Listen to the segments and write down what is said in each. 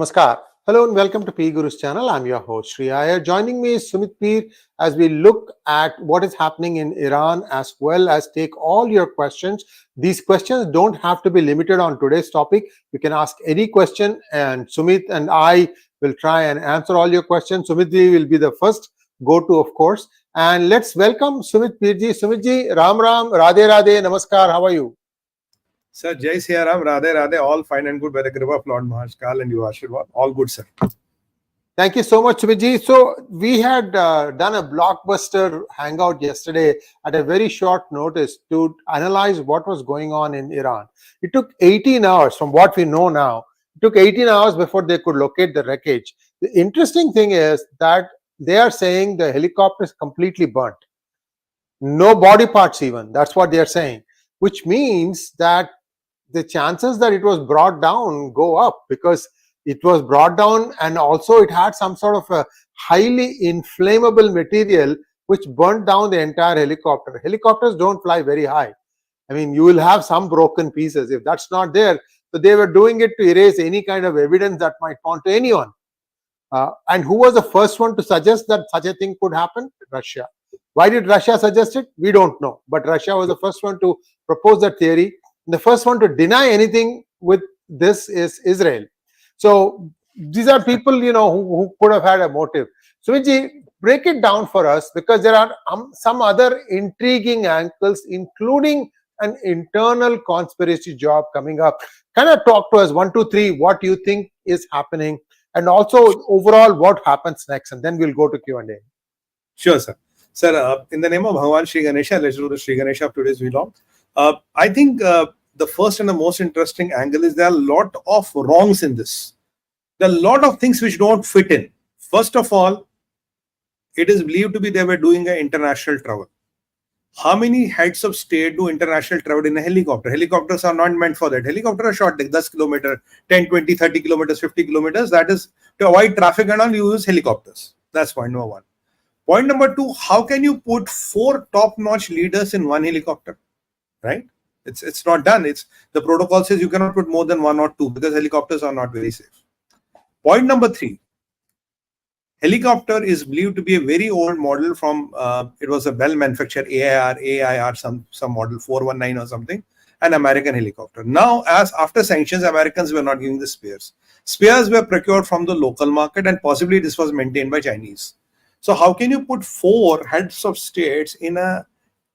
Namaskar. Hello and welcome to P Guru's channel. I'm your host Sree Iyer. Joining me is Sumit as we look at what is happening in Iran as well as take all your questions. These questions don't have to be limited on today's topic. You can ask any question and Sumit and I will try and answer all your questions. Sumit will be the first go-to, of course. And let's welcome Sumit ji. Sumit ji, Ram Ram, Radhe Radhe, Namaskar. How are you? Sir, 𝗤𝙧𝙤𝙪 𝗢𝙗, Radhe Radhe, all fine and good by the kripa of Lord Mahashkal and your Ashirwad. All good, sir. Thank you so much, Sumit. So we had done a blockbuster hangout yesterday at a very short notice to analyze what was going on in Iran. It took 18 hours from what we know now. It took 18 hours before they could locate the wreckage. The interesting thing is that they are saying the helicopter is completely burnt. No body parts even. That's what they are saying, which means that the chances that it was brought down go up because it was brought down and also it had some sort of a highly inflammable material which burnt down the entire helicopter. Helicopters don't fly very high. I mean, you will have some broken pieces. If that's not there, so they were doing it to erase any kind of evidence that might point to anyone. And who was the first one to suggest that such a thing could happen? Russia. Why did Russia suggest it? We don't know. But Russia was the first one to propose that theory. The first one to deny anything with this is Israel. So these are people, who could have had a motive. Sumit, break it down for us because there are some other intriguing angles, including an internal conspiracy job coming up. Kind of talk to us 1, 2, 3, what you think is happening and also overall what happens next, and then we'll go to Q&A. Sure, sir. Sir, in the name of Bhagwan Sree Ganesha, let's do the Sree Ganesha of today's vlog. I think the first and the most interesting angle is there are a lot of wrongs in this. There are a lot of things which don't fit in. First of all, it is believed to be they were doing an international travel. How many heads of state do international travel in a helicopter? Helicopters are not meant for that. Helicopters are short, like 10 kilometers, 10, 20, 30 kilometers, 50 kilometers. That is to avoid traffic and all, you use helicopters. That's point number one. Point number two, how can you put 4 top-notch leaders in one helicopter? Right? It's not done. The protocol says you cannot put more than 1 or 2 because helicopters are not very safe. Point number 3, helicopter is believed to be a very old model from it was a Bell manufacturer, AIR, some model 419 or something, an American helicopter. Now, as after sanctions, Americans were not giving the spares. Spares were procured from the local market and possibly this was maintained by Chinese. So how can you put 4 heads of states in a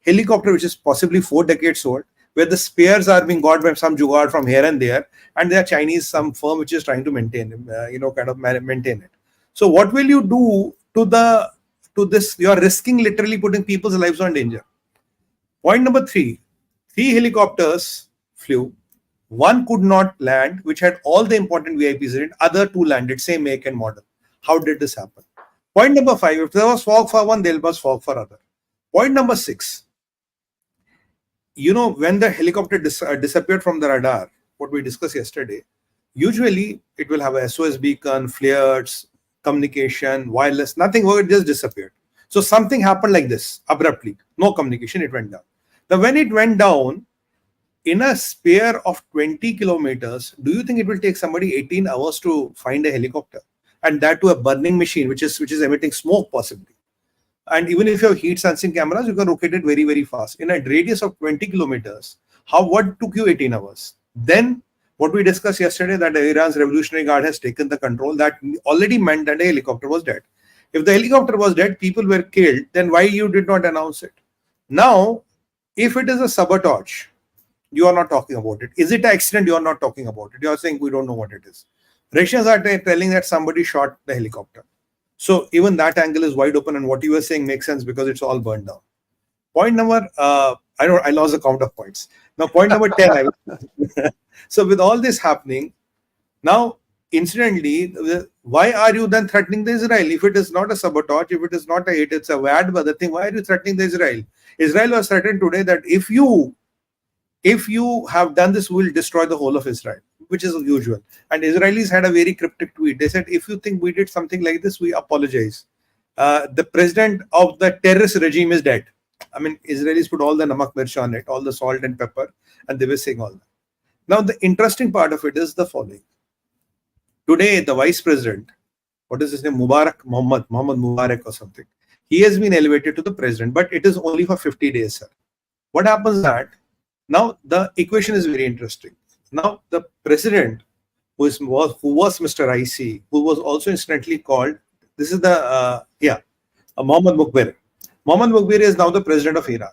helicopter which is possibly 4 decades old, where the spares are being got by some jugaad from here and there, and they are Chinese, some firm which is trying to maintain, maintain it. So what will you do to this? You are risking literally putting people's lives on danger. Point number 3, 3 helicopters flew. 1 could not land, which had all the important VIPs in it. Other 2 landed, same make and model. How did this happen? Point number 5, if there was fog for one, there was fog for other. Point number 6, when the helicopter disappeared from the radar, what we discussed yesterday, usually it will have a SOS beacon, flares, communication, wireless, nothing, it just disappeared. So something happened like this, abruptly, no communication, it went down. Now when it went down, in a spare of 20 kilometers, do you think it will take somebody 18 hours to find a helicopter? And that to a burning machine, which is emitting smoke possibly. And even if you have heat sensing cameras, you can locate it very, very fast. In a radius of 20 kilometers, what took you 18 hours? Then what we discussed yesterday, that Iran's Revolutionary Guard has taken the control, that already meant that a helicopter was dead. If the helicopter was dead, people were killed, then why you did not announce it? Now, if it is a sabotage, you are not talking about it. Is it an accident? You are not talking about it. You are saying we don't know what it is. Russians are telling that somebody shot the helicopter. So even that angle is wide open, and what you were saying makes sense because it's all burned down. Point number, I lost the count of points. Now point number 10. So with all this happening, now incidentally, why are you then threatening the Israel? If it is not a sabotage, if it is not a hit, it's a 𝗣𝗽𝗼 thing, why are you threatening the Israel? Israel was threatened today that if you have done this, we will destroy the whole of Israel, which is usual. And Israelis had a very cryptic tweet. They said, if you think we did something like this, we apologize. The president of the terrorist regime is dead. I mean, Israelis put all the namak mirch on it, all the salt and pepper, and they were saying all that. Now, the interesting part of it is the following. Today, the vice president, what is his name? Mubarak, Muhammad Mubarak or something. He has been elevated to the president, but it is only for 50 days, sir. What happens that now the equation is very interesting. Now the president who was Mr. Raisi, who was also incidentally called, this is the Mohammad Muqbir. Mohammad Muqbir is now the president of Iran.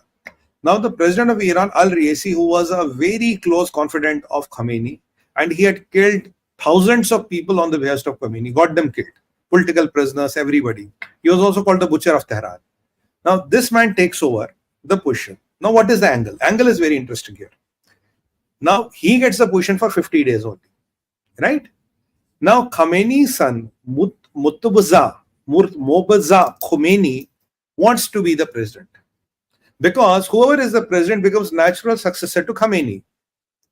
Now the president of Iran, Raisi, who was a very close confidant of Khomeini, and he had killed thousands of people on the behest of Khomeini, got them killed, political prisoners, everybody. He was also called the butcher of Tehran. Now this man takes over the position. Now what is the angle? Angle is very interesting here. Now he gets the position for 50 days only, right? Now Khomeini's son, Murtaza Khomeini, wants to be the president, because whoever is the president becomes natural successor to Khomeini.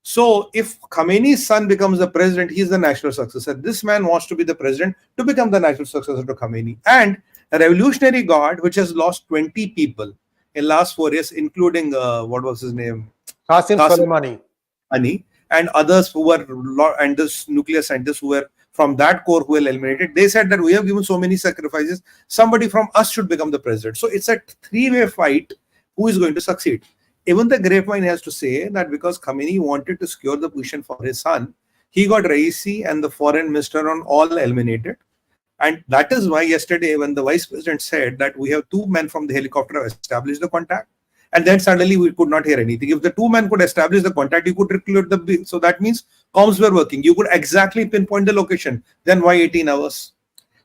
So if Khomeini's son becomes the president, he is the natural successor. This man wants to be the president to become the natural successor to Khomeini. And a Revolutionary Guard, which has lost 20 people in last 4 years, including what was his name? Qasem Soleimani. And others who were, and this nuclear scientists who were from that core who were eliminated. They said that we have given so many sacrifices, somebody from us should become the president. So it's a three-way fight. Who is going to succeed? Even the grapevine has to say that because Khomeini wanted to secure the position for his son, he got Raisi and the foreign minister on all eliminated. And that is why yesterday when the vice president said that we have 2 men from the helicopter established the contact, and then suddenly we could not hear anything. If the 2 men could establish the contact, you could recruit the, so that means comms were working. You could exactly pinpoint the location. Then why 18 hours?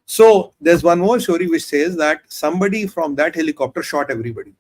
So there's one more story which says that somebody from that helicopter shot everybody.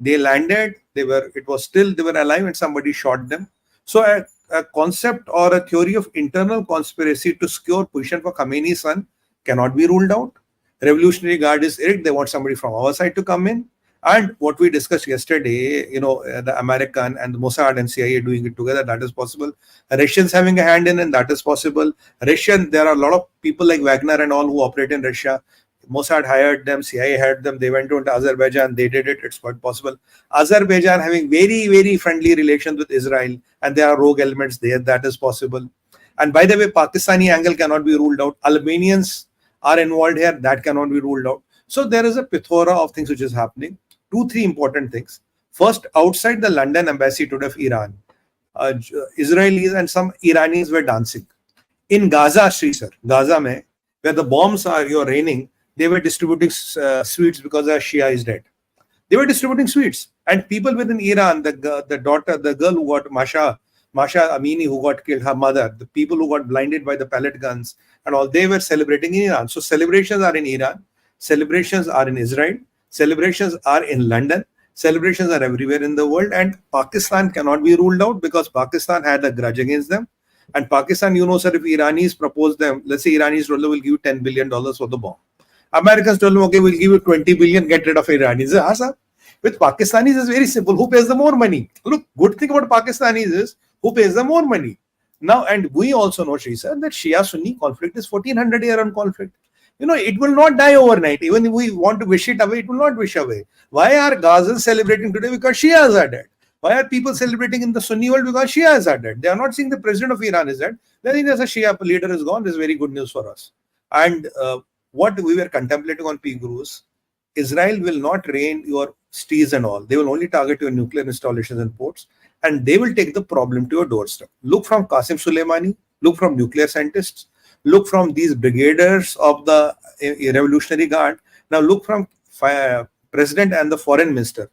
They landed, they were alive and somebody shot them. So a concept or a theory of internal conspiracy to secure position for Khomeini's son cannot be ruled out. Revolutionary Guard is it, they want somebody from our side to come in. And what we discussed yesterday, the American and the Mossad and CIA doing it together, that is possible. Russians having a hand in it, that is possible. There are a lot of people like Wagner and all who operate in Russia. Mossad hired them, CIA hired them, they went to Azerbaijan, they did it, it's quite possible. Azerbaijan having very, very friendly relations with Israel, and there are rogue elements there, that is possible. And by the way, Pakistani angle cannot be ruled out. Albanians are involved here, that cannot be ruled out. So there is a plethora of things which is happening. 2-3 important things. First, outside the London embassy today of Iran, Israelis and some Iranians were dancing. In Gaza, Gaza mein, where the bombs are raining, they were distributing sweets because a Shia is dead. They were distributing sweets. And people within Iran, the girl who got Masha Amini, who got killed, her mother, the people who got blinded by the pellet guns and all, they were celebrating in Iran. So celebrations are in Iran, celebrations are in Israel, celebrations are in London, celebrations are everywhere in the world, and Pakistan cannot be ruled out because Pakistan had a grudge against them. And Pakistan, sir, if Iranis propose them, let's say Iranis told them, we'll give you $10 billion for the bomb. Americans told them, okay, we'll give you 20 billion, get rid of Iranis. With Pakistanis, it's very simple. Who pays the more money? Look, good thing about Pakistanis is who pays the more money. Now, and we also know, Sree sir, that Shia-Sunni conflict is 1400-year conflict. It will not die overnight. Even if we want to wish it away, it will not wish away. Why are Gazans celebrating today? Because Shias are dead. Why are people celebrating in the Sunni world? Because Shias are dead. They are not seeing the president of Iran is dead. They think there's a Shia leader is gone. This is very good news for us. And what we were contemplating on peak cruise, Israel will not rain your cities and all. They will only target your nuclear installations and ports, and they will take the problem to your doorstep. Look from Qasem Soleimani, look from nuclear scientists, look from these brigaders of the Revolutionary Guard. Now look from president and the foreign minister.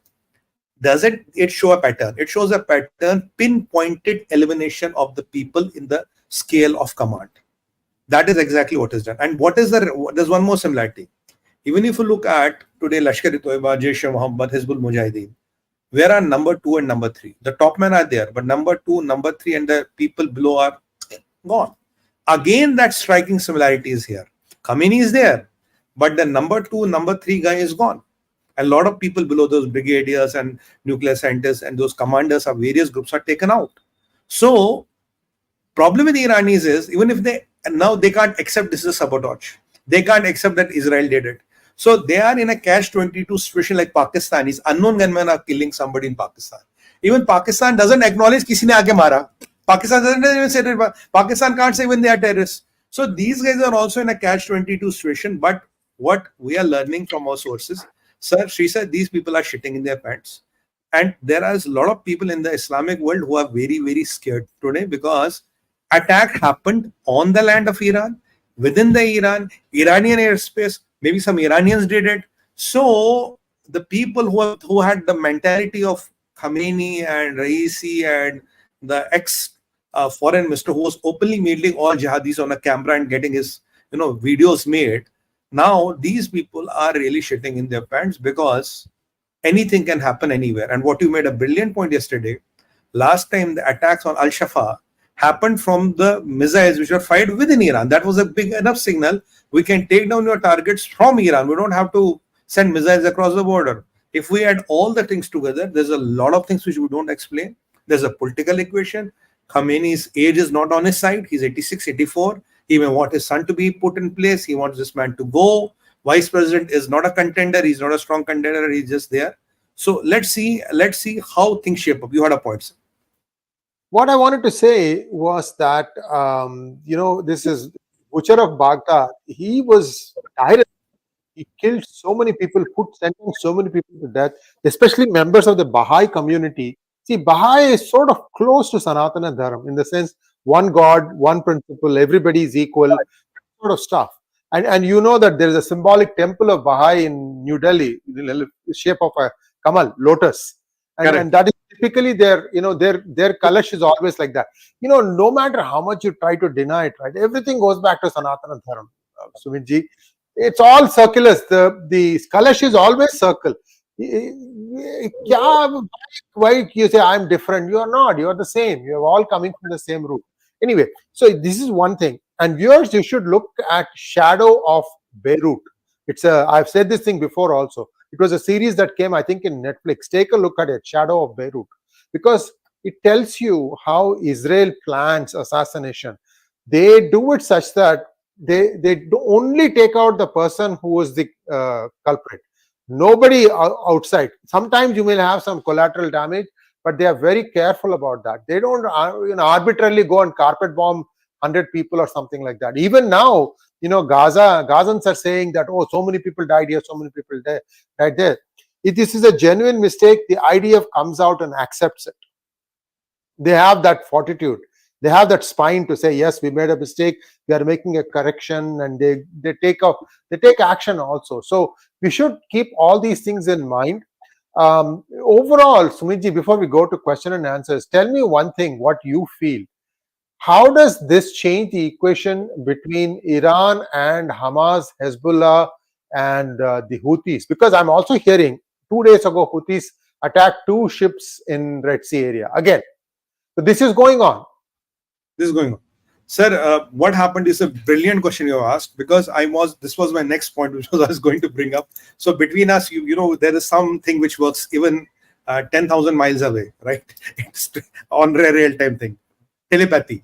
Doesn't it show a pattern? It shows a pattern, pinpointed elimination of the people in the scale of command. That is exactly what is done. And there's one more similarity. Even if you look at today, Lashkar-e-Toiba, Jaish-e-Mohammed, Hezbollah Mujahideen, where are number 2 and number 3? The top men are there, but number 2, number 3, and the people below are gone. Again, that striking similarity is here. Khomeini is there, but the number 2, number 3 guy is gone. A lot of people below, those brigadiers and nuclear scientists and those commanders of various groups are taken out. So, problem with the Iranis is, even if they can't accept this is a sabotage. They can't accept that Israel did it. So they are in a catch-22 situation like Pakistanis. Unknown gunmen are killing somebody in Pakistan. Even Pakistan doesn't acknowledge kisi ne aake mara. Pakistan doesn't even say that. Pakistan can't say when they are terrorists. So these guys are also in a catch-22 situation. But what we are learning from our sources, sir, she said these people are shitting in their pants. And there are a lot of people in the Islamic world who are very, very scared today because attack happened on the land of Iran, within the Iranian airspace. Maybe some Iranians did it. So the people who had the mentality of Khomeini and Raisi and the ex-foreign minister who was openly meeting all jihadis on a camera and getting his videos made, now these people are really shitting in their pants because anything can happen anywhere. And what you made a brilliant point yesterday, last time the attacks on Al-Shafa happened from the missiles which were fired within Iran. That was a big enough signal. We can take down your targets from Iran. We don't have to send missiles across the border. If we add all the things together, there's a lot of things which we don't explain. There's a political equation. Khomeini's age is not on his side. He's 86, 84. He may want his son to be put in place. He wants this man to go. Vice president is not a contender. He's not a strong contender. He's just there. So let's see how things shape up. You had a point, sir. What I wanted to say was that, this is Butcher of Baghdad. He was tired. He killed so many people, sentenced so many people to death, especially members of the Baha'i community. See, Baha'i is sort of close to Sanatana Dharma in the sense one God, one principle, everybody is equal, sort of stuff. And you know that there is a symbolic temple of Baha'i in New Delhi, in the shape of a Kamal, lotus. And that is typically their kalash is always like that. No matter how much you try to deny it, right? Everything goes back to Sanatana Dharma, Sumitji. It's all circular. The kalash is always circle. Why you say I'm different? You are not. You are the same. You are all coming from the same root. Anyway, so this is one thing. And viewers, you should look at Shadow of Beirut. I've said this thing before also. It was a series that came, I think, in Netflix. Take a look at it, Shadow of Beirut, because it tells you how Israel plans assassination. They do it such that they only take out the person who was the culprit. Nobody outside. Sometimes you may have some collateral damage, but they are very careful about that. They don't arbitrarily go and carpet bomb 100 people or something like that. Even now, Gazans are saying that, oh, so many people died here, so many people died there. If this is a genuine mistake, the IDF comes out and accepts it. They have that fortitude. They have that spine to say, yes, we made a mistake. We are making a correction, and they take action also. So we should keep all these things in mind. Overall, Sumitji, before we go to question and answers, tell me one thing, what you feel. How does this change the equation between Iran and Hamas, Hezbollah, and the Houthis? Because I'm also hearing 2 days ago, Houthis attacked 2 ships in Red Sea area again. So this is going on. This is going on. Sir, what happened is a brilliant question you asked, because this was my next point, which I was going to bring up. So between us, there is something which works even 10,000 miles away, right? It's on real-time thing. Telepathy.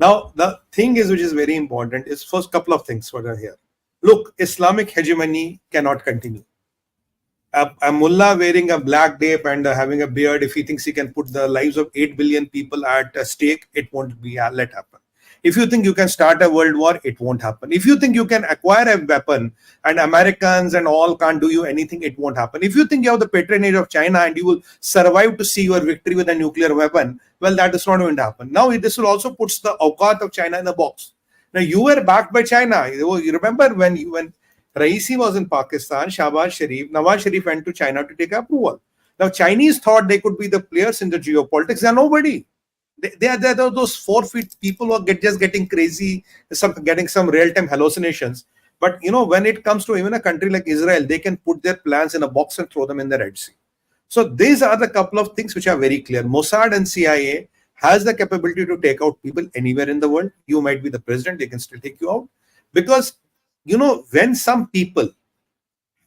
Now, the thing is, which is very important, is first couple of things what are here. Look, Islamic hegemony cannot continue. A mullah wearing a black cape and having a beard, if he thinks he can put the lives of 8 billion people at stake, it won't be let happen. If you think you can start a world war, it won't happen. If you think you can acquire a weapon and Americans and all can't do you anything, it won't happen. If you think you have the patronage of China and you will survive to see your victory with a nuclear weapon, well, that is not going to happen. Now, this will also put the awqat of China in a box. Now, you were backed by China. You remember when Raisi was in Pakistan, Nawaz Sharif went to China to take approval. Now, Chinese thought they could be the players in the geopolitics. They are nobody. They are those 4 feet people who are just getting crazy, getting some real-time hallucinations. But, when it comes to even a country like Israel, they can put their plans in a box and throw them in the Red Sea. So these are the couple of things which are very clear. Mossad and CIA has the capability to take out people anywhere in the world. You might be the president, they can still take you out. Because, when some people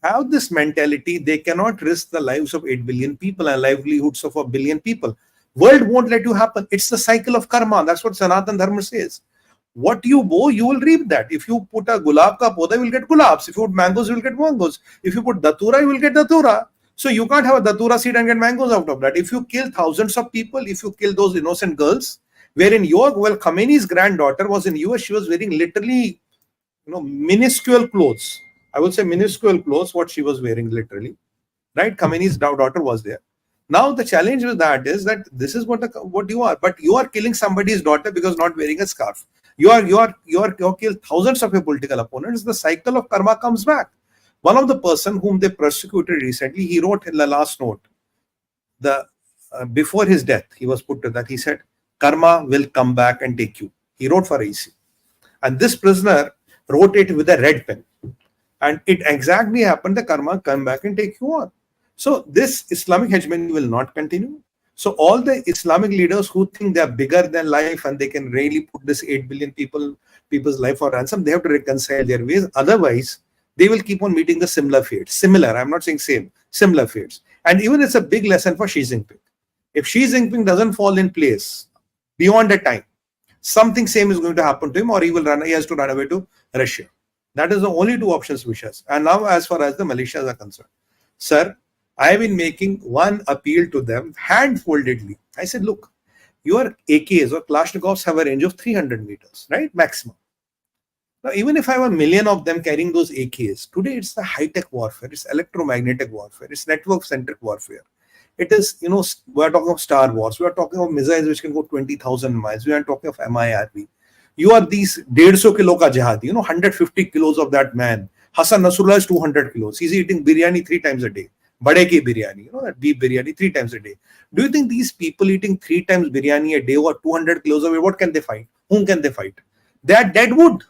have this mentality, they cannot risk the lives of 8 billion people and livelihoods of 1 billion people. World won't let you happen. It's the cycle of karma. That's what Sanatan Dharma says. What you bow, you will reap that. If you put a gulab ka poda, you will get gulabs. If you put mangoes, you will get mangoes. If you put datura, you will get datura. So you can't have a datura seed and get mangoes out of that. If you kill thousands of people, if you kill those innocent girls, Wherein Khomeini's granddaughter was in US, she was wearing literally, minuscule clothes. I would say minuscule clothes, what she was wearing literally, right? Khomeini's daughter was there. Now the challenge with that is that this is what you are, but you are killing somebody's daughter because not wearing a scarf. You killed thousands of your political opponents. The cycle of karma comes back. One of the person whom they persecuted recently, he wrote in the last note, before his death, he was put to that. He said, "Karma will come back and take you." He wrote for Raisi, and this prisoner wrote it with a red pen, and it exactly happened. The karma come back and take you on. So this Islamic hegemony will not continue. So all the Islamic leaders who think they are bigger than life and they can really put this 8 billion people's life for ransom, they have to reconcile their ways. Otherwise, they will keep on meeting the similar fates. Similar, I'm not saying same, similar fates. And even it's a big lesson for Xi Jinping. If Xi Jinping doesn't fall in place beyond a time, something same is going to happen to him, or he has to run away to Russia. That is the only two options which has. And now as far as the militias are concerned, sir, I have been making one appeal to them hand-foldedly. I said, look, your AKs or Kalashnikovs have a range of 300 meters, right? Maximum. Now, even if I have a million of them carrying those AKs, today it's the high-tech warfare, it's electromagnetic warfare, it's network-centric warfare. It is, we are talking of Star Wars, we are talking of missiles which can go 20,000 miles, we are talking of MIRV. You are these 150 kilo ka jihadi, 150 kilos of that man. Hassan Nasrullah is 200 kilos. He's eating biryani 3 times a day. Bade ki biryani, that beef biryani 3 times a day. Do you think these people eating 3 times biryani a day or 200 kilos of it, what can they fight? Whom can they fight? They are dead wood.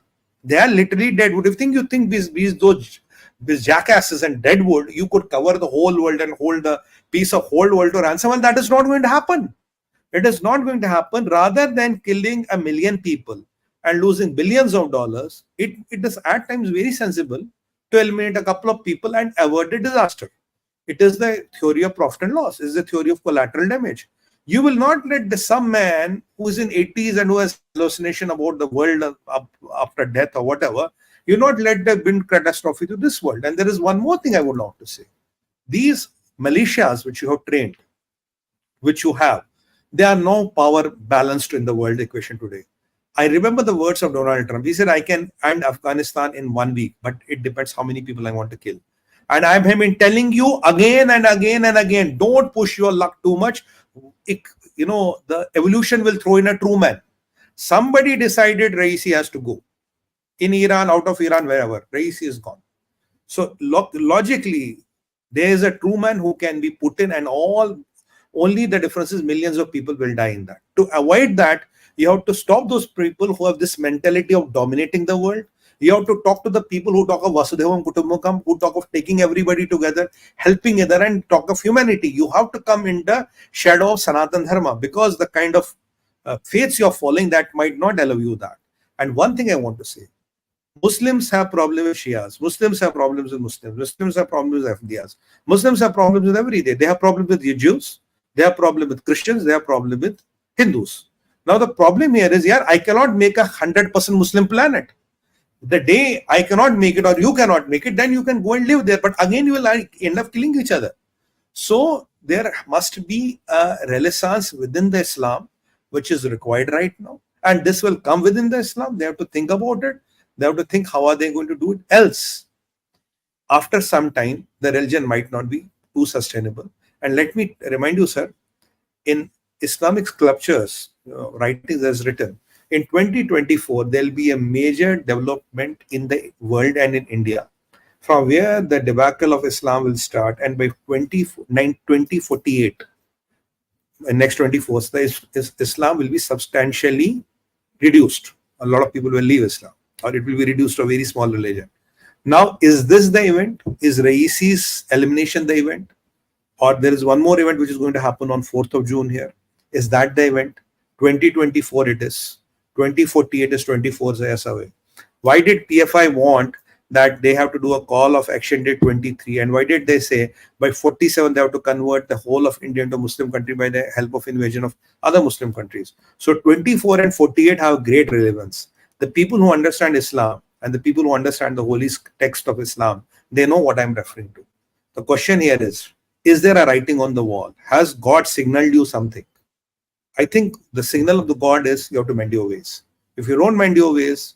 They are literally dead wood. If you think these jackasses and dead wood, you could cover the whole world and hold a piece of whole world to ransom, and that is not going to happen. It is not going to happen. Rather than killing a million people and losing billions of dollars, it is at times very sensible to eliminate a couple of people and avoid a disaster. It is the theory of profit and loss. It is the theory of collateral damage. You will not let some man who is in 80s and who has hallucination about the world after death or whatever, you not let them bring catastrophe to this world. And there is one more thing I would like to say. These militias which you have trained, which you have, they are no power balanced in the world equation today. I remember the words of Donald Trump. He said, I can end Afghanistan in 1 week, but it depends how many people I want to kill. And I have been telling you again and again and again, don't push your luck too much. The evolution will throw in a true man. Somebody decided Raisi has to go. In Iran, out of Iran, wherever, Raisi is gone. So logically, there is a true man who can be put in, and only the difference is millions of people will die in that. To avoid that, you have to stop those people who have this mentality of dominating the world. You have to talk to the people who talk of Vasudevam Kutumbakam, who talk of taking everybody together, helping other, and talk of humanity. You have to come in the shadow of Sanatan Dharma, because the kind of faiths you're following, that might not allow you that. And one thing I want to say, Muslims have problems with Shias, Muslims have problems with Muslims, Muslims have problems with FDRs, Muslims have problems with every day. They have problems with Jews, they have problems with Christians, they have problems with Hindus. Now the problem here is, I cannot make 100% Muslim planet. The day I cannot make it or you cannot make it, then you can go and live there. But again, you will end up killing each other. So there must be a renaissance within the Islam, which is required right now. And this will come within the Islam. They have to think about it. They have to think, how are they going to do it? Else, after some time, the religion might not be too sustainable. And let me remind you, sir, in Islamic sculptures, writings as written, in 2024, there will be a major development in the world and in India, from where the debacle of Islam will start. And by 2048, next 24, Islam will be substantially reduced. A lot of people will leave Islam, or it will be reduced to a very small religion. Now, is this the event? Is Raisi's elimination the event? Or there is one more event which is going to happen on 4th of June here. Is that the event? 2024 it is. 2048 is 24 years away. Why did PFI want that they have to do a call of action day 23? And why did they say by 47 they have to convert the whole of India into Muslim country by the help of invasion of other Muslim countries? So 24 and 48 have great relevance. The people who understand Islam and the people who understand the holy text of Islam, they know what I'm referring to. The question here is there a writing on the wall? Has God signaled you something? I think the signal of the God is you have to mend your ways. If you don't mend your ways,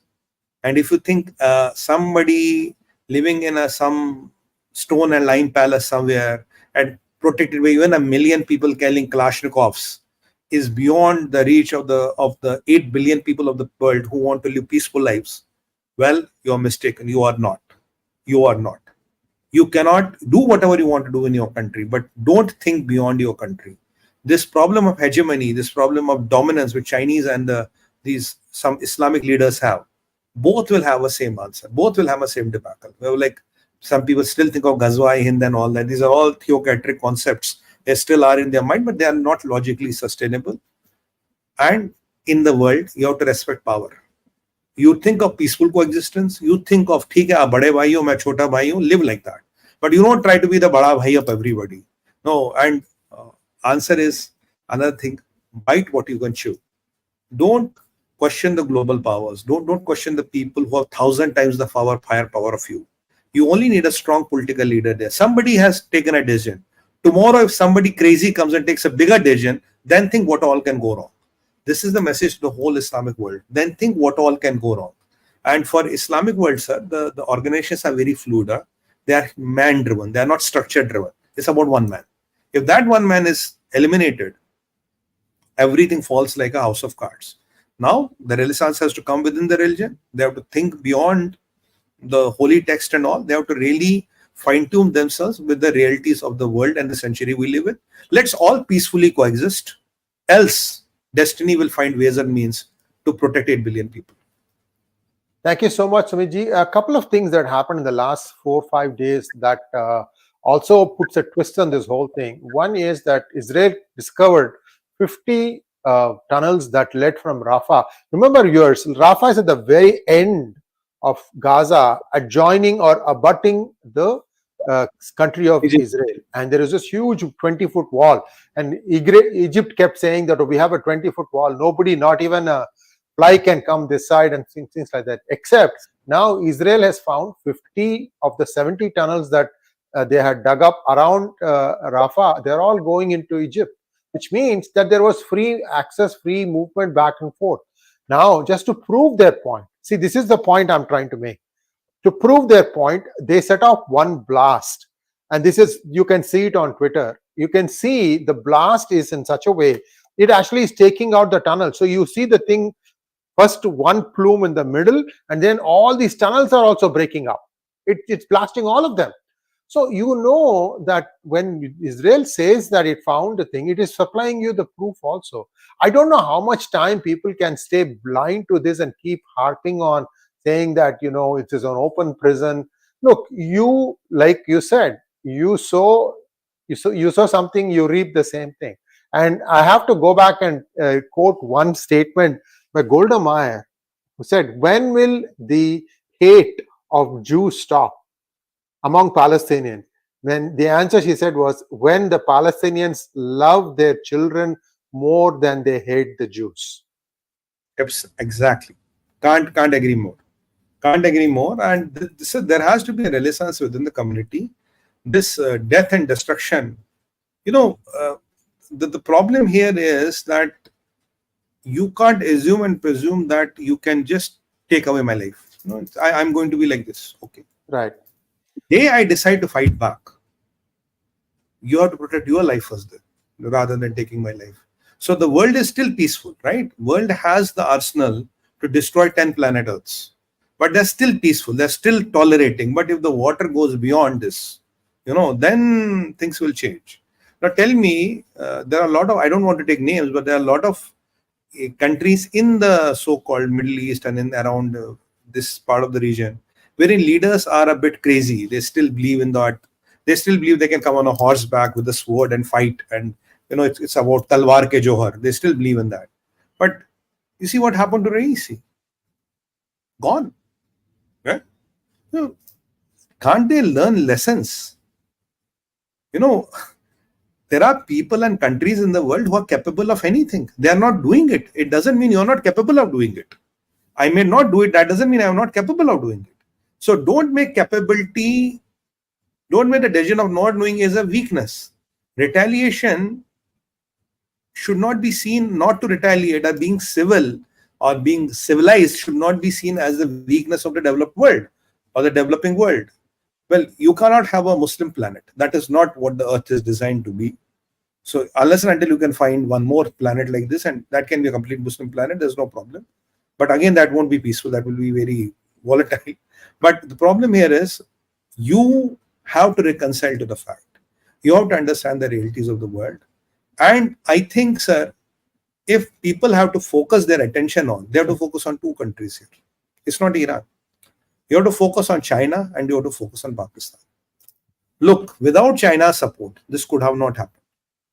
and if you think somebody living in some stone and lime palace somewhere and protected by even 1 million people carrying Kalashnikovs is beyond the reach of the 8 billion people of the world who want to live peaceful lives, well, you're mistaken. You are not. You are not. You cannot do whatever you want to do in your country, but don't think beyond your country. This problem of hegemony, this problem of dominance which Chinese and some Islamic leaders have, both will have the same answer. Both will have the same debacle. Like some people still think of 𝗤𝙑𝙤𝘀 Hind and all that. These are all theocratic concepts. They still are in their mind, but they are not logically sustainable. And in the world, you have to respect power. You think of peaceful coexistence. You think of, ठीक है, आप बड़े भाई हो, मैं छोटा भाई हूँ, live like that. But you don't try to be the बड़ा भाई of everybody. No, and answer is another thing. Bite what you can chew. Don't question the global powers. Don't question the people who have 1,000 times the firepower of you. You only need a strong political leader there. Somebody has taken a decision. Tomorrow, if somebody crazy comes and takes a bigger decision, then think what all can go wrong. This is the message to the whole Islamic world. Then think what all can go wrong. And for Islamic world, sir, the organizations are very fluid. They are man-driven. They are not structure-driven. It's about one man. If that one man is eliminated, everything falls like a house of cards. Now, the Renaissance has to come within the religion. They have to think beyond the holy text and all. They have to really fine-tune themselves with the realities of the world and the century we live in. Let's all peacefully coexist. Else, destiny will find ways and means to protect 8 billion people. Thank you so much, Sumitji. A couple of things that happened in the last 4 or 5 days that also puts a twist on this whole thing. One is that Israel discovered 50 tunnels that led from Rafah. Remember, viewers, Rafah is at the very end of Gaza, adjoining or abutting the country of Israel. And there is this huge 20-foot wall. And Egypt kept saying that we have a 20-foot wall. Nobody, not even a fly can come this side and things like that. Except now Israel has found 50 of the 70 tunnels that they had dug up around Rafah. They're all going into Egypt, which means that there was free access, free movement back and forth. Now, just to prove their point, see, this is the point I'm trying to make. To prove their point, they set off one blast. And this is, you can see it on Twitter. You can see the blast is in such a way, it actually is taking out the tunnel. So you see the thing, first one plume in the middle, and then all these tunnels are also breaking up. It's blasting all of them. So you know that when Israel says that it found the thing, it is supplying you the proof also. I don't know how much time people can stay blind to this and keep harping on saying that, you know, it is an open prison. Look, you, like you said, you saw something, you reap the same thing. And I have to go back and quote one statement by Golda Meir, who said, when will the hate of Jews stop among Palestinians? When the answer, she said, was when the Palestinians love their children more than they hate the Jews. Exactly. Can't agree more. Can't agree more. And there has to be a renaissance within the community. This death and destruction, you know, the problem here is that you can't assume and presume that you can just take away my life. You know, I'm going to be like this. Okay. Right. The day I decide to fight back, you have to protect your life first then, rather than taking my life. So the world is still peaceful, right? World has the arsenal to destroy 10 planet Earths. But they're still peaceful. They're still tolerating. But if the water goes beyond this, you know, then things will change. Now tell me, there are a lot of, I don't want to take names, but there are a lot of countries in the so-called Middle East and in around this part of the region, wherein leaders are a bit crazy. They still believe in that. They still believe they can come on a horseback with a sword and fight. And, you know, it's about 𝗤𝙗𝙗𝘁 𝗔𝙗𝙗. They still believe in that. But you see what happened to Raisi? Gone. Right? You know, can't they learn lessons? You know, there are people and countries in the world who are capable of anything. They are not doing it. It doesn't mean you're not capable of doing it. I may not do it. That doesn't mean I'm not capable of doing it. So don't make capability, don't make the decision of not doing is a weakness. Retaliation should not be seen not to retaliate, or being civil or being civilized should not be seen as the weakness of the developed world or the developing world. Well, you cannot have a Muslim planet. That is not what the earth is designed to be. So unless and until you can find one more planet like this, and that can be a complete Muslim planet, there's no problem. But again, that won't be peaceful. That will be very volatile. But the problem here is you have to reconcile to the fact. You have to understand the realities of the world. And I think, sir, if people have to focus their attention on, they have to focus on two countries here. It's not Iran. You have to focus on China and you have to focus on Pakistan. Look, without China's support, this could have not happened.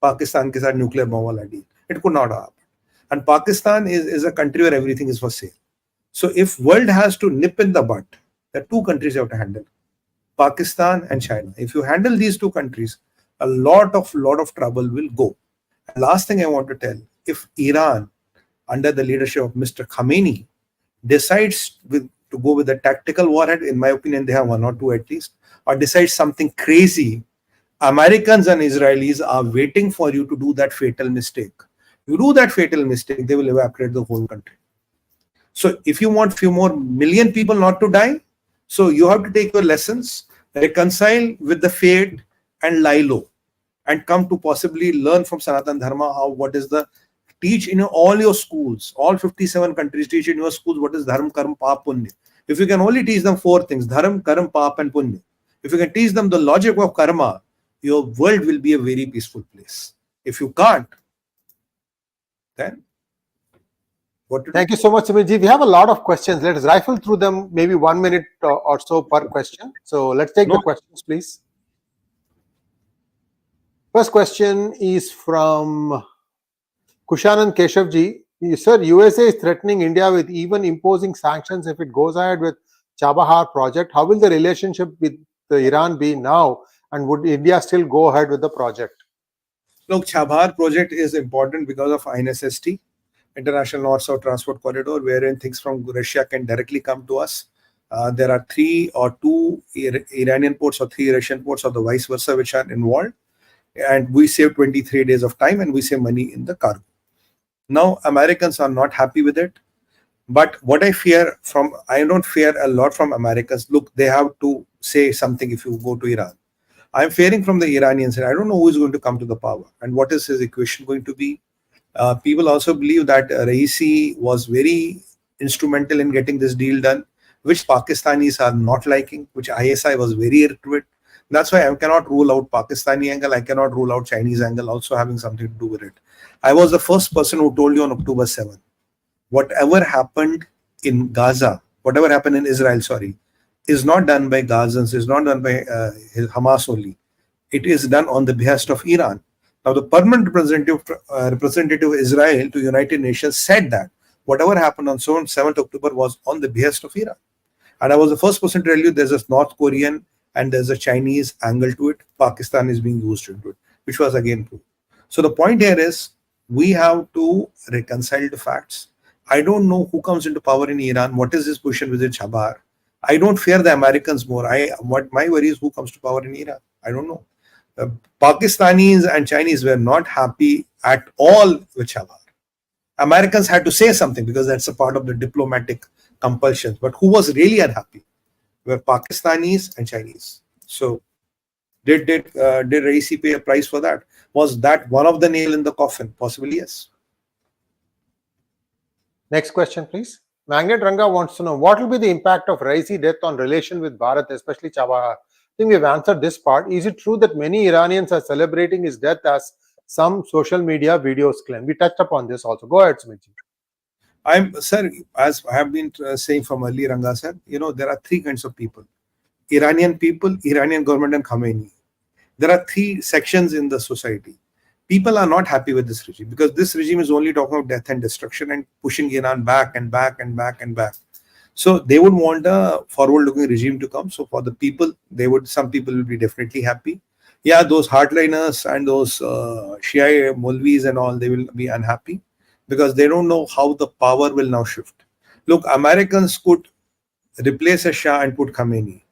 Pakistan ke saath nuclear bomb wala deal. It could not have happened. And Pakistan is a country where everything is for sale. So if world has to nip in the bud, there are two countries you have to handle. Pakistan and China. If you handle these two countries, a lot of trouble will go. And last thing I want to tell, if Iran, under the leadership of Mr. Khomeini, decides to go with a tactical warhead, in my opinion, they have one or two at least, or decides something crazy, Americans and Israelis are waiting for you to do that fatal mistake. You do that fatal mistake, they will evaporate the whole country. So if you want few more million people not to die, so you have to take your lessons, reconcile with the fate and lie low, and come to possibly learn from Sanatan Dharma how, what is the, teach in all your schools, all 57 countries teach in your schools what is Dharma, Karma, Paap, Punya. If you can only teach them four things, Dharma, Karma, Paap and Punya. If you can teach them the logic of karma, your world will be a very peaceful place. If you can't, then what to do? Thank you so much, Sumit ji. We have a lot of questions. Let's rifle through them, maybe 1 minute or so per question. So let's take the questions, please. First question is from Kushanan Keshavji. Sir, USA is threatening India with even imposing sanctions if it goes ahead with 𝗤𝗲𝘅 project. How will the relationship with Iran be now? And would India still go ahead with the project? Look, 𝗤𝗲𝘅 project is important because of INSST, International North-South Transport Corridor, wherein things from Russia can directly come to us. There are 3 or 2 Iranian ports or 3 Russian ports or the vice versa which are involved. And we save 23 days of time and we save money in the cargo. Now, Americans are not happy with it. But what I fear from, I don't fear a lot from Americans. Look, they have to say something if you go to Iran. I'm fearing from the Iranians, and I don't know who is going to come to the power and what is his equation going to be. People also believe that Raisi was very instrumental in getting this deal done, which Pakistanis are not liking, which ISI was very into it. That's why I cannot rule out Pakistani angle. I cannot rule out Chinese angle also having something to do with it. I was the first person who told you on October 7th, whatever happened in Gaza, whatever happened in Israel, sorry, is not done by Gazans, is not done by Hamas only. It is done on the behest of Iran. Now, the permanent representative of Israel to United Nations said that whatever happened on 7th October was on the behest of Iran. And I was the first person to tell you there's a North Korean and there's a Chinese angle to it. Pakistan is being used into it, which was again proved. So the point here is we have to reconcile the facts. I don't know who comes into power in Iran. What is his position with 𝗤𝗲𝘅? I don't fear the Americans more. What my worry is who comes to power in Iran. I don't know. Pakistanis and Chinese were not happy at all with 𝗤𝗲𝘅. Americans had to say something because that's a part of the diplomatic compulsions. But who was really unhappy were Pakistanis and Chinese. So did Raisi pay a price for that? Was that one of the nail in the coffin? Possibly yes. Next question, please. Magnet Ranga wants to know what will be the impact of Raisi death on relation with Bharat, especially 𝗤𝗲𝘅. I think we've answered this part. Is it true that many Iranians are celebrating his death as some social media videos claim? We touched upon this also. Go ahead, Sumit. Sir, as I have been saying from earlier, Ranga sir, there are 3 kinds of people. Iranian people, Iranian government and Khomeini. There are 3 sections in the society. People are not happy with this regime because this regime is only talking about death and destruction and pushing Iran back and back and back and back. So they would want a forward-looking regime to come. So for the people, some people will be definitely happy. Yeah, those hardliners and those Shia Molvis and all, they will be unhappy because they don't know how the power will now shift. Look, Americans could replace a Shah and put Khomeini.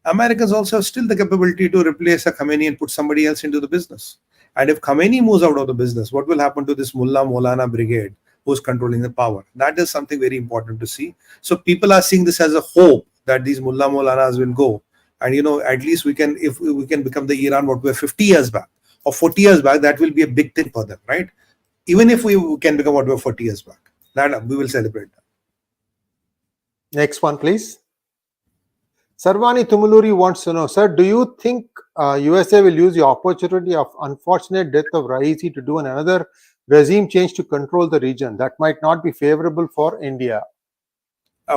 Americans also have still the capability to replace a Khomeini and put somebody else into the business. And if Khomeini moves out of the business, what will happen to this Mullah Maulana brigade who's controlling the power? That is something very important to see. So people are seeing this as a hope that these Mullah Maulanas will go. And at least we can, if we can become the Iran what we were 50 years back or 40 years back, that will be a big thing for them, right? Even if we can become what we were 40 years back, that we will celebrate that. Next one, please. Sarvani Tumuluri wants to know, sir, do you think USA will use the opportunity of unfortunate death of Raisi to do another regime change to control the region that might not be favorable for India?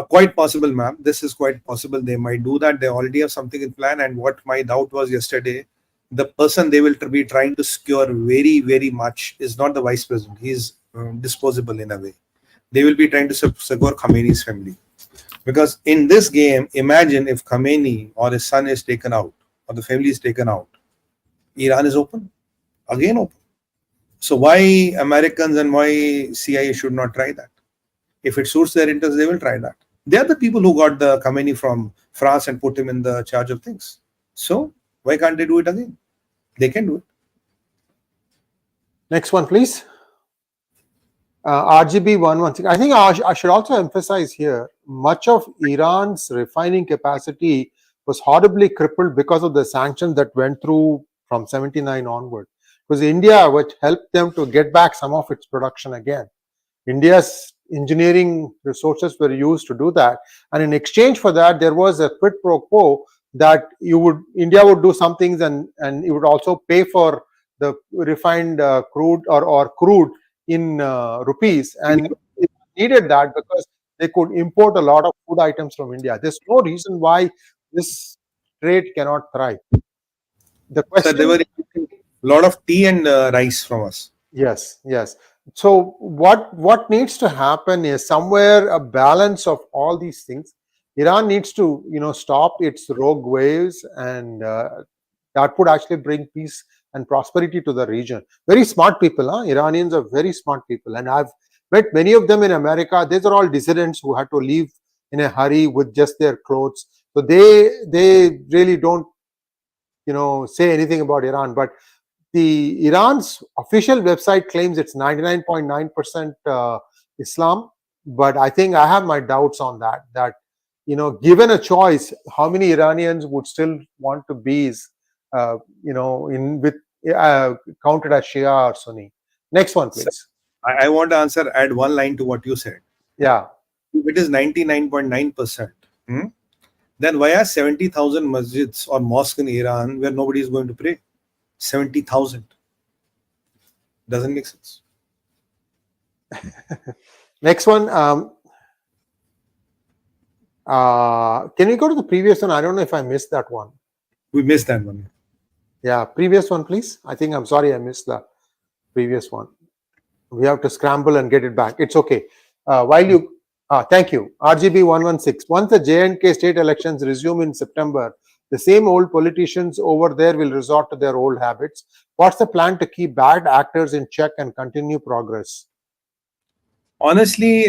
Quite possible, ma'am. This is quite possible. They might do that. They already have something in plan. And what my doubt was yesterday, the person they will be trying to secure very, very much is not the vice president. He's disposable in a way. They will be trying to secure Khomeini's family. Because in this game, imagine if Khomeini or his son is taken out, or the family is taken out, Iran is open, again open. So why Americans and why CIA should not try that? If it suits their interests, they will try that. They are the people who got the Khomeini from France and put him in the charge of things. So why can't they do it again? They can do it. Next one, please. RGB 116. I think I should also emphasize here, much of Iran's refining capacity was horribly crippled because of the sanctions that went through from 79 onward. It was India which helped them to get back some of its production again. India's engineering resources were used to do that, and in exchange for that, there was a quid pro quo that India would do some things and it would also pay for the refined crude or crude in rupees, and it needed that because they could import a lot of food items from India. There's no reason why this trade cannot thrive. The question, so they were a lot of tea and rice from us. Yes. So what needs to happen is somewhere a balance of all these things. Iran needs to stop its rogue waves, and that would actually bring peace and prosperity to the region. Very smart people, Iranians are very smart people, and I've met many of them in America. These are all dissidents who had to leave in a hurry with just their clothes. So they really don't say anything about Iran. But the Iran's official website claims it's 99.9% Islam, but I think I have my doubts on that. That given a choice, how many Iranians would still want to be counted as Shia or Sunni? Next one, please. I want to add one line to what you said. Yeah. If it is 99.9%, then why are 70,000 masjids or mosques in Iran where nobody is going to pray? 70,000. Doesn't make sense. Next one. Can we go to the previous one? I don't know if I missed that one. We missed that one. Yeah, previous one, please. I'm sorry I missed the previous one. We have to scramble and get it back. It's okay. Thank you. RGB 116. Once the J&K state elections resume in September, the same old politicians over there will resort to their old habits. What's the plan to keep bad actors in check and continue progress? Honestly,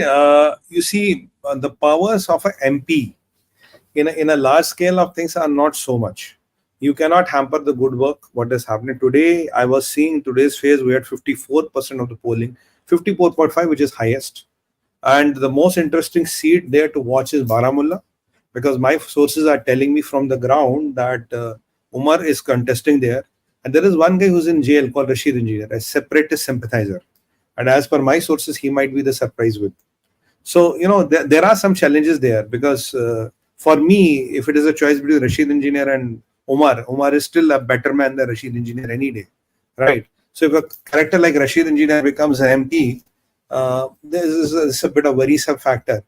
you see, the powers of an MP in a large scale of things are not so much. You cannot hamper the good work, what is happening today. I was seeing today's phase, we had 54% of the polling, 54.5, which is highest. And the most interesting seat there to watch is Baramulla, because my sources are telling me from the ground that Umar is contesting there. And there is one guy who's in jail called Rashid Engineer, a separatist sympathizer. And as per my sources, he might be the surprise whip. So, there are some challenges there, because for me, if it is a choice between Rashid Engineer and Umar is still a better man than Rashid Engineer any day, right? So if a character like Rashid Engineer becomes an MP, this is a bit of worrisome factor.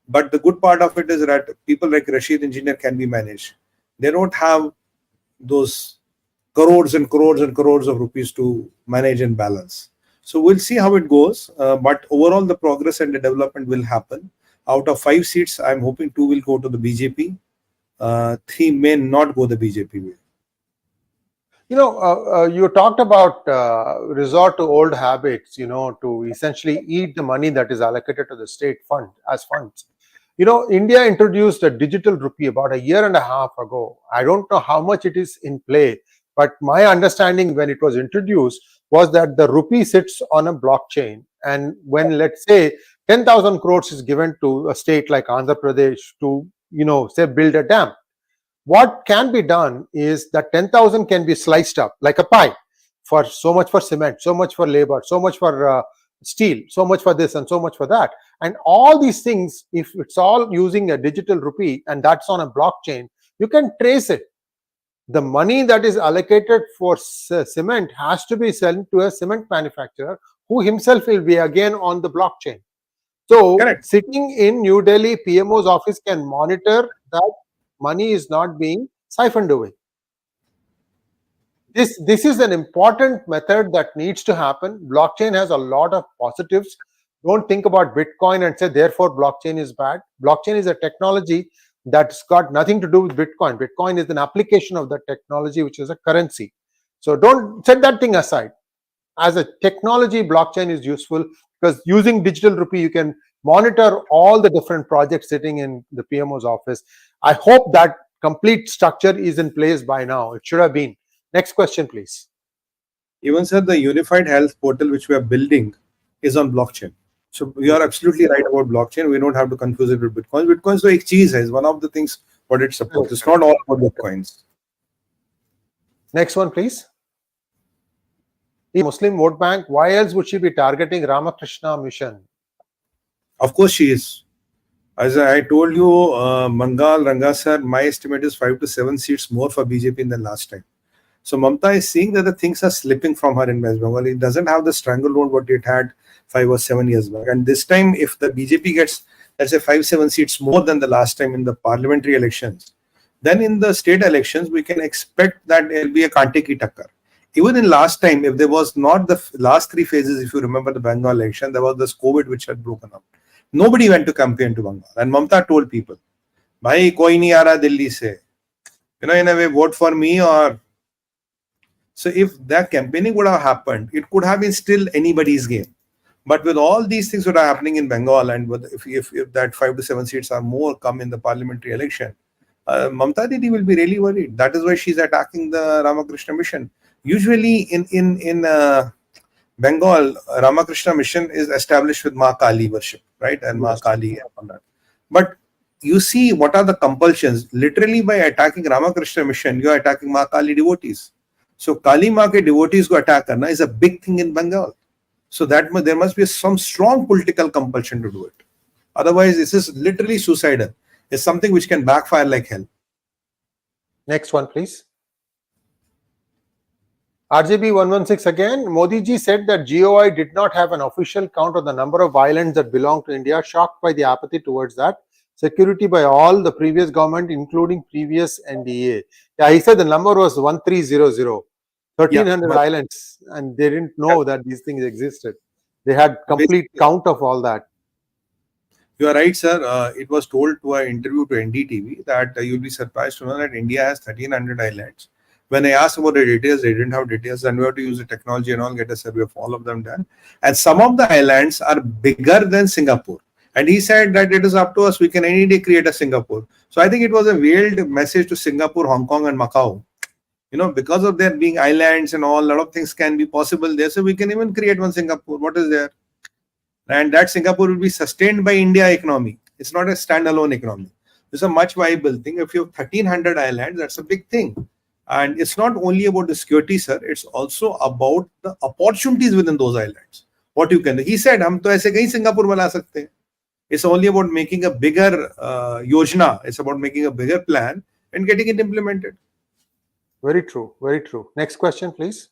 But the good part of it is that people like Rashid Engineer can be managed. They don't have those crores and crores and crores of rupees to manage and balance. So we'll see how it goes. But overall, the progress and the development will happen. Out of 5 seats, I'm hoping 2 will go to the BJP. 3 may not go the BJP way. You talked about resort to old habits, to essentially eat the money that is allocated to the state fund as funds. India introduced a digital rupee about a year and a half ago. I don't know how much it is in play, but my understanding when it was introduced, was that the rupee sits on a blockchain, and when, let's say, 10,000 crores is given to a state like Andhra Pradesh to, say, build a dam, what can be done is that 10,000 can be sliced up like a pie, for so much for cement, so much for labor, so much for steel, so much for this and so much for that. And all these things, if it's all using a digital rupee and that's on a blockchain, you can trace it. The money that is allocated for cement has to be sent to a cement manufacturer who himself will be again on the blockchain. So Correct. Sitting in New Delhi, PMO's office can monitor that money is not being siphoned away. This is an important method that needs to happen. Blockchain has a lot of positives. Don't think about Bitcoin and say, therefore, blockchain is bad. Blockchain is a technology that's got nothing to do with Bitcoin. Bitcoin is an application of that technology, which is a currency. So don't set that thing aside. As a technology, blockchain is useful because using digital rupee, you can monitor all the different projects sitting in the PMO's office. I hope that complete structure is in place by now. It should have been. Next question, please. Even sir, the unified health portal which we are building is on blockchain. So you are absolutely right about blockchain. We don't have to confuse it with Bitcoin. Bitcoin so 𝗏𝗍𝙗 is one of the things what it supports. It's not all about Bitcoins. Next one, please. Muslim vote bank, why else would she be targeting Ramakrishna mission? Of course she is. As I told you, Mangal, Ranga sir, my estimate is 5 to 7 seats more for BJP than last time. So Mamta is seeing that the things are slipping from her in West Bengal. It doesn't have the stranglehold what it had 5 or 7 years back. And this time, if the BJP gets, let's say, 5-7 seats more than the last time in the parliamentary elections, then in the state elections, we can expect that there will be a Kante ki takkar. Even in last time, if there was not the last 3 phases, if you remember the Bengal election, there was this COVID which had broken up. Nobody went to campaign to Bengal. And Mamta told people, bhai, koi nahi aa raha Delhi se. In a way, vote for me or... So if that campaigning would have happened, it could have been still anybody's game. But with all these things that are happening in Bengal, and with, if that 5 to 7 seats are more come in the parliamentary election, Mamta Didi will be really worried. That is why she's attacking the Ramakrishna mission. Usually in Bengal, Ramakrishna mission is established with Ma Kali worship, right? And Ma Kali and all that. But you see what are the compulsions. Literally by attacking Ramakrishna mission, you are attacking Ma Kali devotees. So Kali Ma ke devotees ko attack karna is a big thing in Bengal. So that there must be some strong political compulsion to do it. Otherwise, this is literally suicidal. It's something which can backfire like hell. Next one, please. RJB 116 again. Modi ji said that GOI did not have an official count of the number of islands that belong to India, shocked by the apathy towards that. Security by all the previous government, including previous NDA. Yeah, he said the number was 1300, 1300 islands, and they didn't know that these things existed. They had complete count of all that. You are right, sir. It was told to an interview to NDTV that you'll be surprised to know that India has 1300 islands. When I asked about the details, they didn't have details, and we have to use the technology and all, get a survey of all of them done. And some of the islands are bigger than Singapore. And he said that it is up to us, we can any day create a Singapore. So I think it was a veiled message to Singapore, Hong Kong and Macau. You know, because of there being islands and all, a lot of things can be possible there. So we can even create one Singapore. What is there? And that Singapore will be sustained by India economy. It's not a standalone economy. It's a much viable thing. If you have 1300 islands, that's a big thing. And it's not only about the security, sir. It's also about the opportunities within those islands. What you can do. He said, "Hum to aise kahin Singapore bana sakte hain." It's only about making a bigger yojana. It's about making a bigger plan and getting it implemented. Very true. Very true. Next question, please.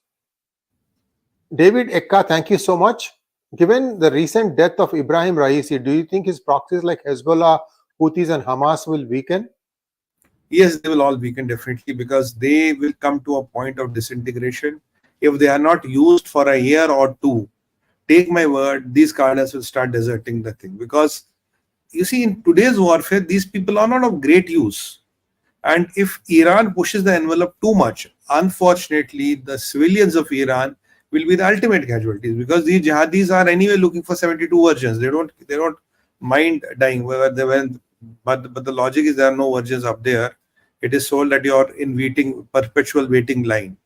David Ekka, thank you so much. Given the recent death of Ibrahim Raisi, do you think his proxies like Hezbollah, Houthis and Hamas will weaken? Yes, they will all weaken definitely, because they will come to a point of disintegration. If they are not used for a year or two, take my word, these cadres will start deserting the thing. Because you see, in today's warfare, these people are not of great use. And if Iran pushes the envelope too much, unfortunately, the civilians of Iran will be the ultimate casualties, because these jihadis are anyway looking for 72 virgins. They don't mind dying wherever they went. But the logic is there are no virgins up there. It is told that you are in perpetual waiting line.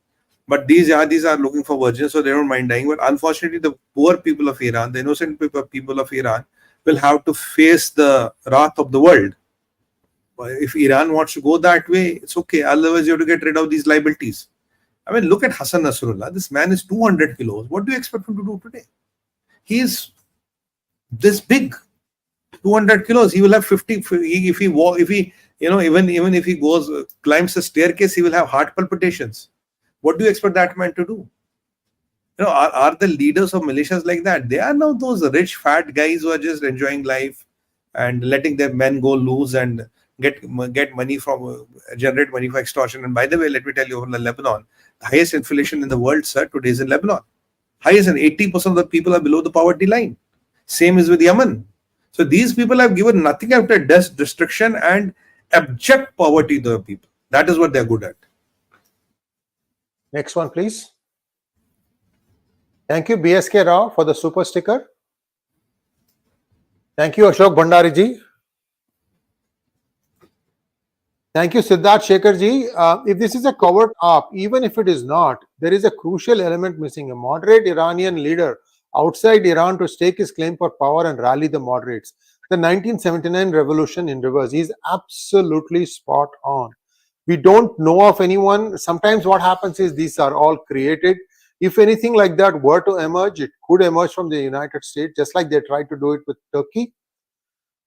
But these are looking for virgins, so they don't mind dying. But unfortunately, the poor people of Iran, the innocent people of Iran, will have to face the wrath of the world. If Iran wants to go that way, it's okay. Otherwise, you have to get rid of these liabilities. I mean, look at Hassan Nasrallah. This man is 200 kilos. What do you expect him to do today? He is this big, 200 kilos. He will have 50. If he walk, if he, even if he climbs a staircase, he will have heart palpitations. What do you expect that man to do? Are the leaders of militias like that? They are now those rich, fat guys who are just enjoying life and letting their men go loose and get money from, generate money for extortion. And by the way, let me tell you, over Lebanon, the highest inflation in the world, sir, today is in Lebanon. Highest, and 80% of the people are below the poverty line. Same is with Yemen. So these people have given nothing after destruction and abject poverty to the people. That is what they are good at. Next one, please. Thank you, BSK Rao, for the super sticker. Thank you, Ashok Bhandari ji. Thank you, Siddharth Shekhar ji. If this is a covered up, even if it is not, there is a crucial element missing. A moderate Iranian leader outside Iran to stake his claim for power and rally the moderates. The 1979 revolution in reverse is absolutely spot on. We don't know of anyone. Sometimes what happens is these are all created. If anything like that were to emerge, it could emerge from the United States, just like they tried to do it with Turkey.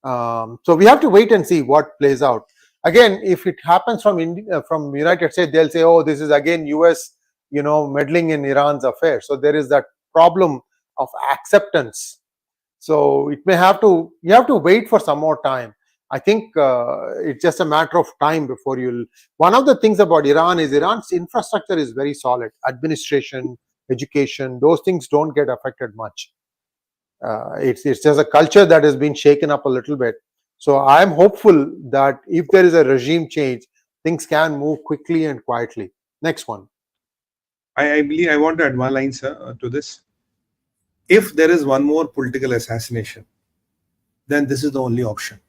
So we have to wait and see what plays out. Again, if it happens from United States, they'll say, oh, this is again US, meddling in Iran's affairs. So there is that problem of acceptance. So it may you have to wait for some more time. I think it's just a matter of time before one of the things about Iran is Iran's infrastructure is very solid. Administration, education, those things don't get affected much. It's just a culture that has been shaken up a little bit. So I'm hopeful that if there is a regime change, things can move quickly and quietly. Next one. I believe I want to add one line, sir, to this. If there is one more political assassination, then this is the only option.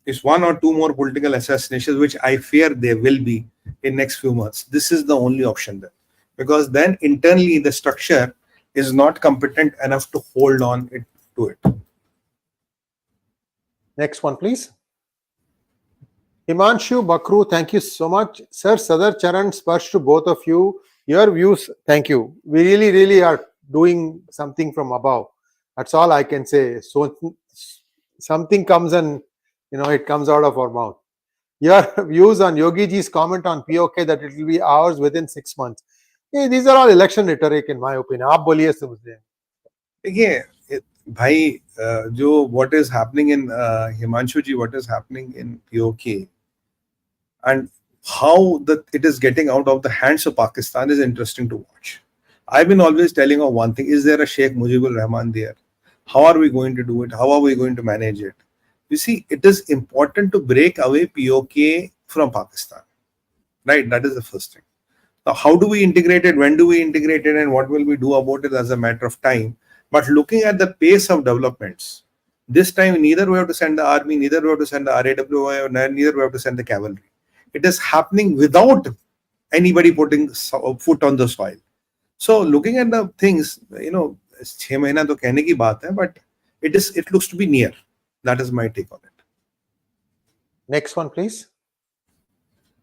It's one or two more political assassinations, which I fear there will be in next few months. This is the only option then, because then internally the structure is not competent enough to hold on to it. Next one, please. Himanshu Bakru, thank you so much. Sir, Sadar Charan Sparsh to both of you. Your views, thank you. We really, really are doing something from above. That's all I can say. So something comes and it comes out of our mouth. Your views on Yogiji's comment on POK that it will be ours within 6 months. Hey, these are all election rhetoric in my opinion. आप बोलिए समझे. देखिए भाई, what is happening in Himanshu ji, what is happening in POK and how it is getting out of the hands of Pakistan is interesting to watch. I've been always telling of one thing: is there a Sheikh Mujibur Rahman there? How are we going to do it? How are we going to manage it? You see, it is important to break away POK from Pakistan, right? That is the first thing. Now, how do we integrate it? When do we integrate it? And what will we do about it as a matter of time? But looking at the pace of developments, this time neither we have to send the army, neither we have to send the R&AW, neither we have to send the cavalry. It is happening without anybody putting foot on the soil. So looking at the things, 6 महीना तो कहने की बात है, but it looks to be near. That is my take on it. Next one, please.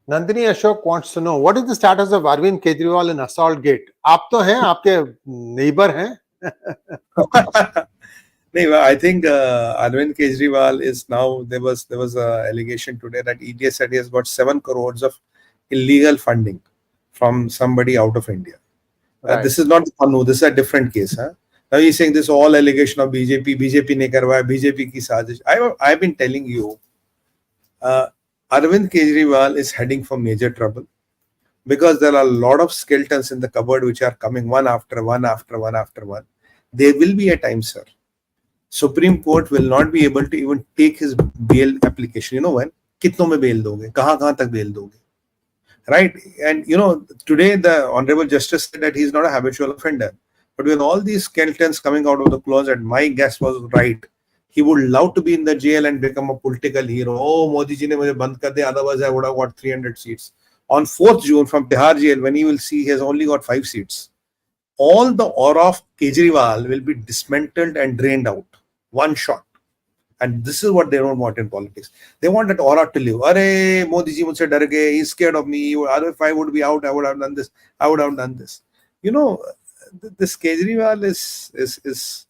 Nandini Ashok wants to know, what is the status of Arvind Kejriwal in assault gate? आप तो हैं, आपके neighbor हैं. I think Arvind Kejriwal is now, there was a allegation today that ED said he has got 7 crores of illegal funding from somebody out of India. Right. This is not Panu, this is a different case. Huh? Now he's saying this all allegation of BJP ne karwaya, BJP ki sazish. I've been telling you, Arvind Kejriwal is heading for major trouble because there are a lot of skeletons in the cupboard which are coming one after one after one after one. There will be a time, sir. Supreme Court will not be able to even take his bail application. You know when? Kitno mein bail doge? Kahan tak bail doge? Right? And today the Honorable Justice said that he is not a habitual offender. But with all these skeletons coming out of the closet, my guess was right. He would love to be in the jail and become a political hero. Oh, Modi ji ne mujhe band kar diya, otherwise I would have got 300 seats. on 4th June from Tihar jail, when he will see he has only got 5 seats, all the aura of Kejriwal will be dismantled and drained out. One shot. And this is what they don't want in politics. They want that aura to live. Arey, Modi ji mujhse dar gaye, he's scared of me. If I would be out, I would have done this. I would have done this. You know, this Kejriwal is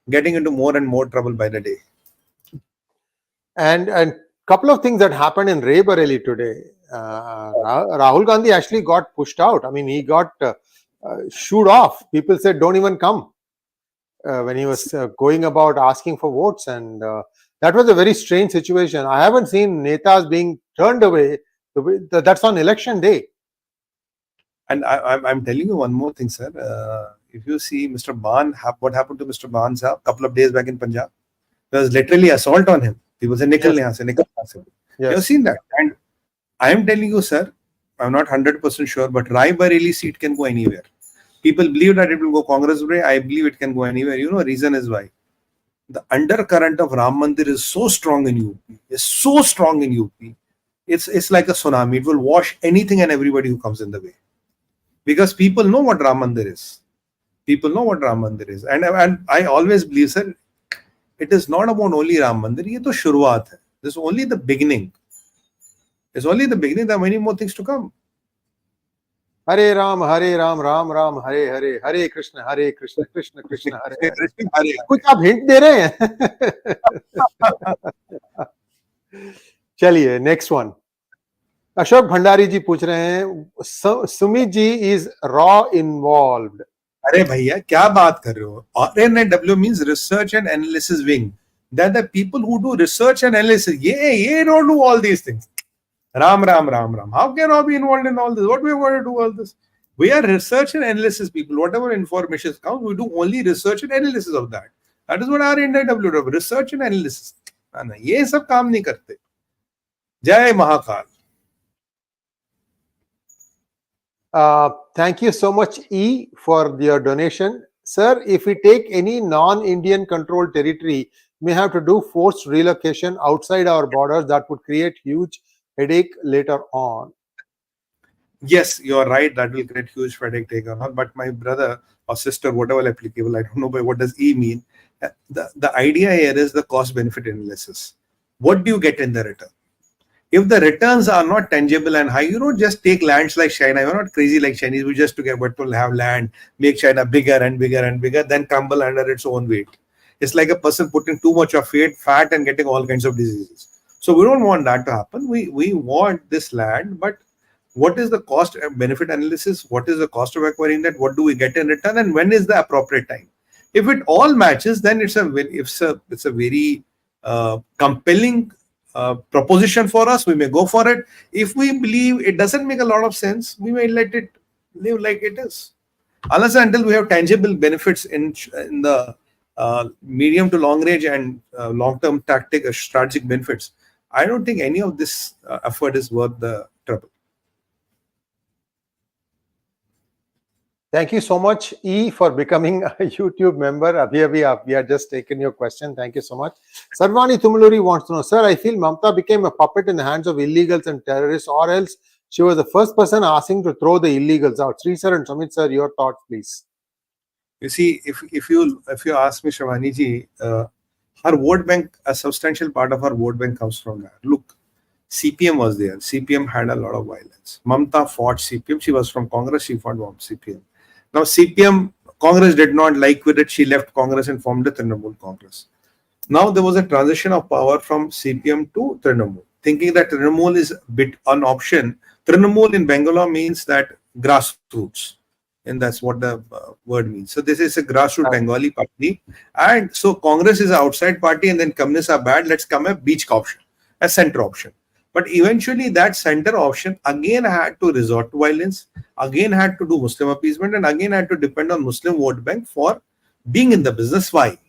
getting into more and more trouble by the day. And couple of things that happened in Raebareli today. Rahul Gandhi actually got pushed out. I mean, he got shooed off. People said, don't even come when he was going about asking for votes. And that was a very strange situation. I haven't seen netas being turned away. That's on election day. And I'm telling you one more thing, sir. If you see Mr. Ban, what happened to Mr. Ban a couple of days back in Punjab, there was literally assault on him. People say, nikal yahan se, nikal yahan se. You have seen that. And I am telling you, sir, I'm not 100% sure, but Raebareli seat can go anywhere. People believe that it will go Congress way. I believe it can go anywhere. You know, reason is why. The undercurrent of Ram Mandir is so strong in UP. It's so strong in UP. It's like a tsunami. It will wash anything and everybody who comes in the way. Because people know what Ram Mandir is. People know what Ram Mandir is. And I always believe, sir, it is not about only Ram Mandir. Ye to shuruaat hai. This is only the beginning. It's only the beginning. There are many more things to come. Hare Ram, Ram Ram, Hare Hare, Hare Krishna, Krishna Krishna, Hare Hare. कुछ आप hint दे रहे हैं? चलिए, next one. Ashok Bhandari जी पूछ रहे हैं, Sumit ji is raw involved. अरे भैया क्या बात कर रहे हो? R&AW means research and analysis wing. They're the people who do research and analysis. Ye don't do all these things. Ram. How can I be involved in all this? What we are going to do all this? We are research and analysis people. Whatever information comes, we do only research and analysis of that. That is what R&AW do. Research and analysis. ये सब काम नहीं करते. जय Mahakal. Thank you so much, E, for your donation. Sir, if we take any non-Indian controlled territory, we have to do forced relocation outside our borders. That would create huge headache later on. Yes, you are right. That will create huge headache later on. But my brother or sister, whatever applicable, I don't know, but what does E mean? The idea here is the cost-benefit analysis. What do you get in the return? If the returns are not tangible and high, you don't just take lands like China. You're not crazy like Chinese. We just to get what will have land, make China bigger and bigger and bigger, then crumble under its own weight. It's like a person putting too much of fat and getting all kinds of diseases. So we don't want that to happen. We want this land, but what is the cost benefit analysis? What is the cost of acquiring that? What do we get in return? And when is the appropriate time? If it all matches, then it's a very compelling proposition for us. We may go for it. If we believe it doesn't make a lot of sense, we may let it live like it is. Unless and until we have tangible benefits in the medium to long range and long-term strategic benefits, I don't think any of this effort is worth the trouble. Thank you so much, E, for becoming a YouTube member. We have just taken your question. Thank you so much. Sarvani Tumuluri wants to know, sir, I feel Mamta became a puppet in the hands of illegals and terrorists, or else she was the first person asking to throw the illegals out. Sree sir and Sumit sir, your thoughts, please. You see, if you ask me, Shavani ji, her vote bank, a substantial part of her vote bank comes from that. Look, CPM was there. CPM had a lot of violence. Mamta fought CPM. She was from Congress. She fought CPM. Now, CPM, Congress did not like with it. She left Congress and formed the Trinamool Congress. Now, there was a transition of power from CPM to Trinamool, thinking that Trinamool is a bit an option. Trinamool in Bangalore means that grassroots. And that's what the word means. So this is a grassroots Bengali party. And so Congress is an outside party and then communists are bad. Let's come a beach option, a center option. But eventually that center option again had to resort to violence, again had to do Muslim appeasement, and again had to depend on Muslim vote bank for being in the business. Why?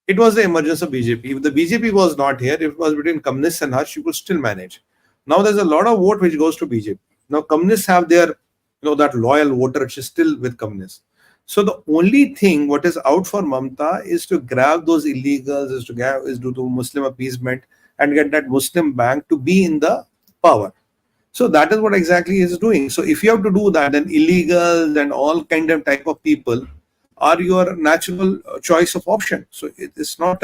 It was the emergence of BJP. If the BJP was not here, if it was between communists and her, she could still manage. Now there's a lot of vote which goes to BJP. Now communists have their, that loyal voter which is still with communists. So the only thing what is out for Mamta is to grab those illegals, is to do Muslim appeasement and get that Muslim bank to be in the power. So that is what exactly he is doing. So if you have to do that, then illegals and all kind of type of people are your natural choice of option. So it's not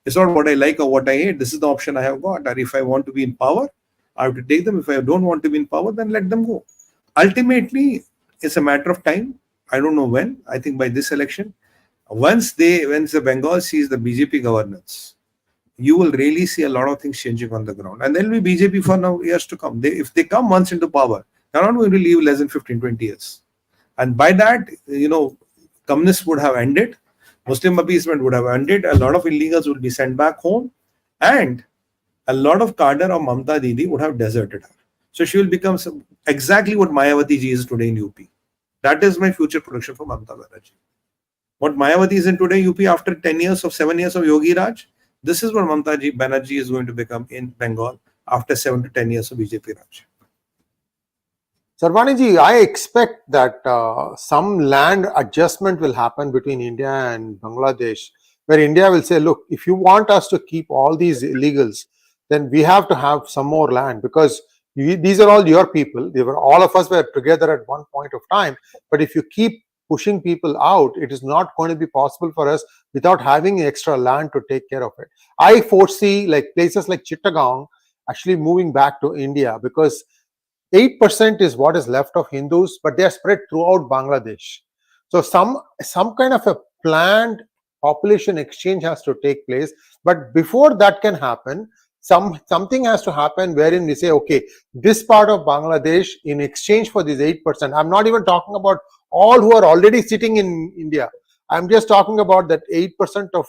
what I like or what I hate. This is the option I have got. Or if I want to be in power, I have to take them. If I don't want to be in power, then let them go. Ultimately, it's a matter of time. I don't know when. I think by this election, once the Bengal sees the BJP governance, you will really see a lot of things changing on the ground. And there will be BJP for now years to come. If they come once into power, they're not going to leave less than 15, 20 years. And by that, communists would have ended, Muslim appeasement would have ended, a lot of illegals would be sent back home, and a lot of cadre of Mamta Didi would have deserted her. So she will become exactly what Mayawati ji is today in UP. That is my future prediction for Mamta Banerjee. What Mayawati is in today UP after 7 years of Yogi Raj, this is what Mamta Banerjee is going to become in Bengal after 7 to 10 years of BJP Raj. Sarvani ji, I expect that some land adjustment will happen between India and Bangladesh, where India will say, look, if you want us to keep all these illegals, then we have to have some more land, because these are all your people. All of us were together at one point of time. But if you keep pushing people out, it is not going to be possible for us without having extra land to take care of it. I foresee places like Chittagong actually moving back to India, because 8% is what is left of Hindus, but they are spread throughout Bangladesh. So some kind of a planned population exchange has to take place. But before that can happen, something has to happen wherein we say, okay, this part of Bangladesh in exchange for this 8%. I'm not even talking about all who are already sitting in India. I'm just talking about that 8% of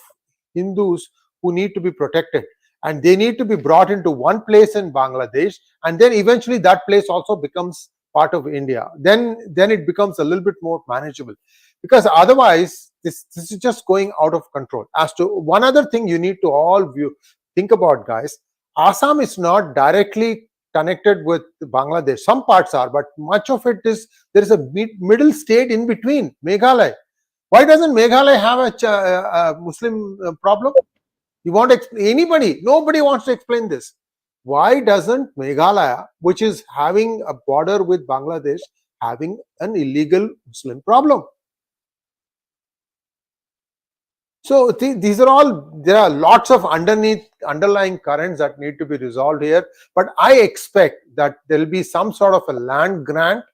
Hindus who need to be protected. And they need to be brought into one place in Bangladesh, and then eventually that place also becomes part of India. Then it becomes a little bit more manageable, because otherwise this is just going out of control. As to one other thing you need to all think about, guys, Assam is not directly connected with Bangladesh. Some parts are, but much of it is, there is a middle state in between, Meghalaya. Why doesn't Meghalaya have a Muslim problem? You want to explain? Nobody wants to explain this. Why doesn't Meghalaya, which is having a border with Bangladesh, having an illegal Muslim problem? So these are all, there are lots of underlying currents that need to be resolved here. But I expect that there will be some sort of a land grant,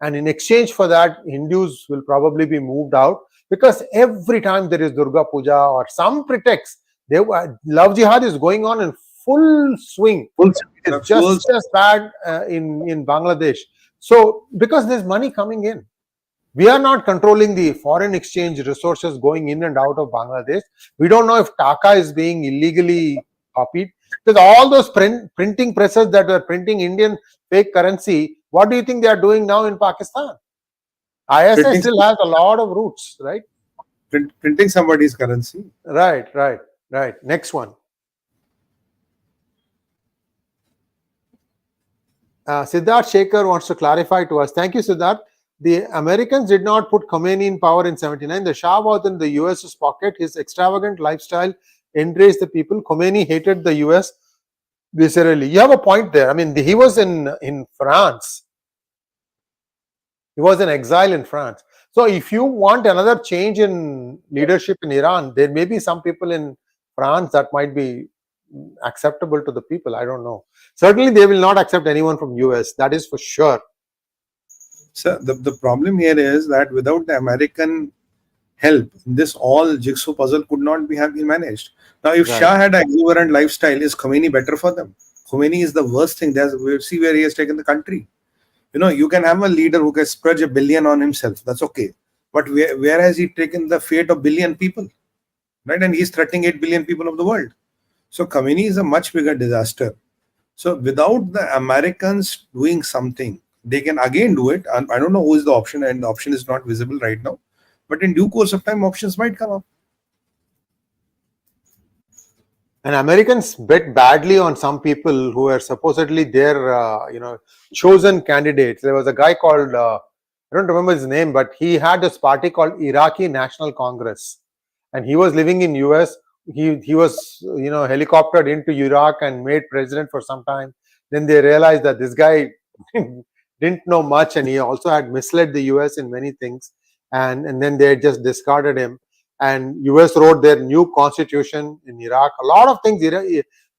and in exchange for that, Hindus will probably be moved out, because every time there is Durga Puja or some pretext, love jihad is going on in full swing. It's just as bad in Bangladesh. So because there's money coming in, we are not controlling the foreign exchange resources going in and out of Bangladesh. We don't know if taka is being illegally copied. Because all those printing presses that were printing Indian fake currency, what do you think they are doing now in Pakistan? ISI still has a lot of roots, right? Printing somebody's currency. Right. Next one. Siddharth Shekhar wants to clarify to us. Thank you, Siddharth. The Americans did not put Khomeini in power in 79. The Shah was in the US's pocket. His extravagant lifestyle enraged the people. Khomeini hated the US viscerally. You have a point there. I mean, he was in France. He was in exile in France. So if you want another change in leadership in Iran, there may be some people in France that might be acceptable to the people. I don't know. Certainly they will not accept anyone from US. That is for sure. So the problem here is that without the American help, this all jigsaw puzzle could not have been managed. Now, if Shah had an exuberant lifestyle, is Khomeini better for them? Khomeini is the worst thing. We'll see where he has taken the country. You can have a leader who can splurge $1 billion on himself. That's okay. But where has he taken the fate of 1 billion people? Right? And he's threatening 8 billion people of the world. So Khomeini is a much bigger disaster. So without the Americans doing something, they can again do it. And I don't know who is the option, and the option is not visible right now. But in due course of time, options might come up. And Americans bet badly on some people who are supposedly their, chosen candidates. There was a guy called, I don't remember his name, but he had this party called Iraqi National Congress, and he was living in US. He was, helicoptered into Iraq and made president for some time. Then they realized that this guy didn't know much, and he also had misled the US in many things, and then they just discarded him. And US wrote their new constitution in Iraq. A lot of things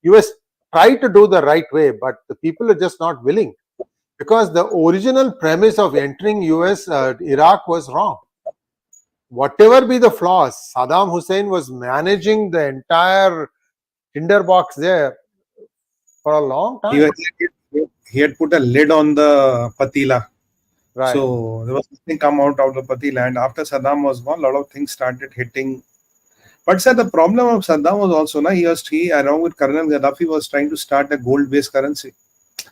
US tried to do the right way, but the people are just not willing, because the original premise of entering Iraq was wrong. Whatever be the flaws, Saddam Hussein was managing the entire tinderbox there for a long time. He had put a lid on the patila. Right. So there was nothing come out of the patila, and after Saddam was gone, a lot of things started hitting. But sir, the problem of Saddam was also, he along with Colonel Gaddafi was trying to start a gold-based currency.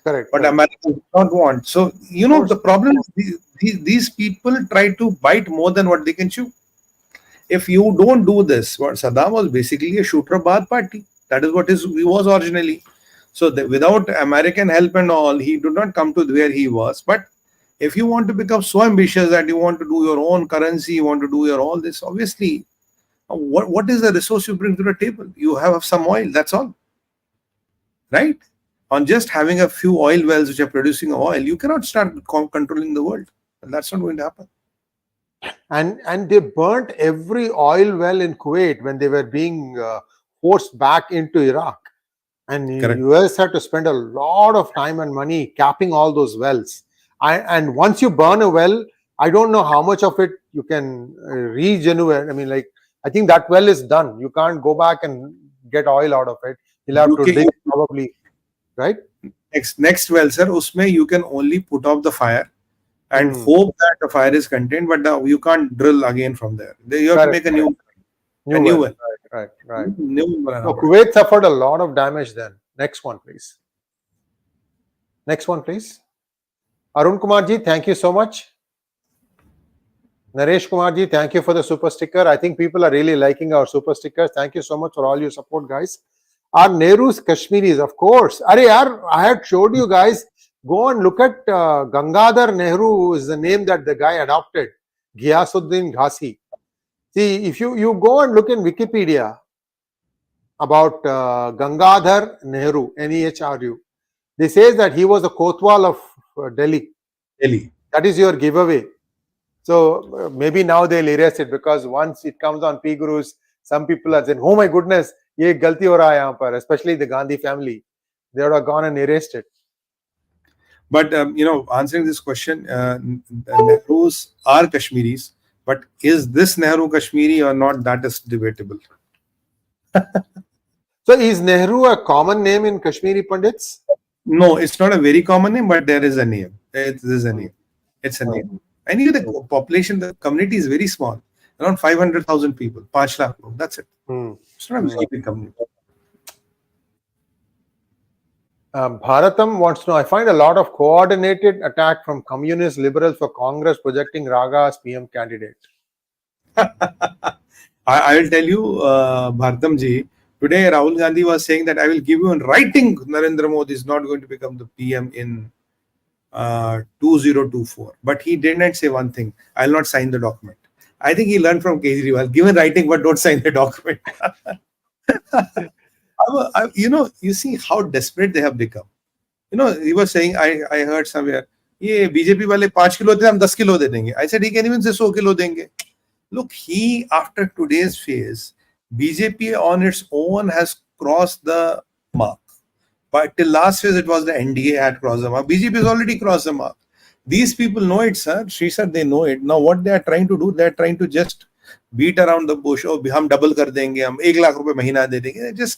Correct. But America did not want. So, the problem is these people try to bite more than what they can chew. If you don't do this, what Saddam was basically a shooter Baath party. That is what he was originally. So without American help and all, he did not come to where he was. But if you want to become so ambitious that you want to do your own currency, you want to do your all this, obviously, what is the resource you bring to the table? You have some oil, that's all. Right? On just having a few oil wells which are producing oil, you cannot start controlling the world. And that's not going to happen. And they burnt every oil well in Kuwait when they were being forced back into Iraq. And the US had to spend a lot of time and money capping all those wells. And once you burn a well, I don't know how much of it you can regenerate. I mean, I think that well is done. You can't go back and get oil out of it. You'll have to dig probably, right? Next well, sir, usme you can only put off the fire and hope that the fire is contained, but you can't drill again from there. You have to make a new well. Right. So Kuwait suffered a lot of damage then. Next one, please. Arun Kumar ji, thank you so much. Naresh Kumar ji, thank you for the super sticker. I think people are really liking our super stickers. Thank you so much for all your support, guys. Our Nehru's Kashmiris, of course. I had showed you guys. Go and look at Gangadhar Nehru is the name that the guy adopted. 𝗤𝙧𝙤𝙪. See, if you go and look in Wikipedia about Gangadhar Nehru, Nehru, they say that he was the Kotwal of Delhi. That is your giveaway. So maybe now they'll erase it, because once it comes on P Gurus, some people are saying, oh my goodness, ye galti ho raha hai yahan par, especially the Gandhi family. They would have gone and erased it. But, answering this question, Nehrus are Kashmiris, but is this Nehru Kashmiri or not, that is debatable. So is Nehru a common name in Kashmiri Pandits? No, it's not a very common name, but there is a name. It's a name. And the population, the community is very small. Around 500,000 people. 5 lakh. That's it. It's not a very big community. Bharatam wants to know, I find a lot of coordinated attack from communist liberals for Congress projecting Raga as PM candidate. I will tell you, Bharatam ji, today Rahul Gandhi was saying that I will give you in writing Narendra Modi is not going to become the PM in 2024. But he did not say one thing, I will not sign the document. I think he learned from Kejriwal, give in writing but don't sign the document. You see how desperate they have become. He was saying, I heard somewhere, ye BJP wale 5 kilo de, hum 10 kilo de denge. I said, he can even say 100 kilo denge. Look, after today's phase, BJP on its own has crossed the mark. But till last phase, it was the NDA had crossed the mark. BJP has already crossed the mark. These people know it, sir. Sree sir, they know it. Now, what they are trying to do, they are trying to just beat around the bush. Oh, hum double kar denge, hum 1 lakh rupees mahina de denge.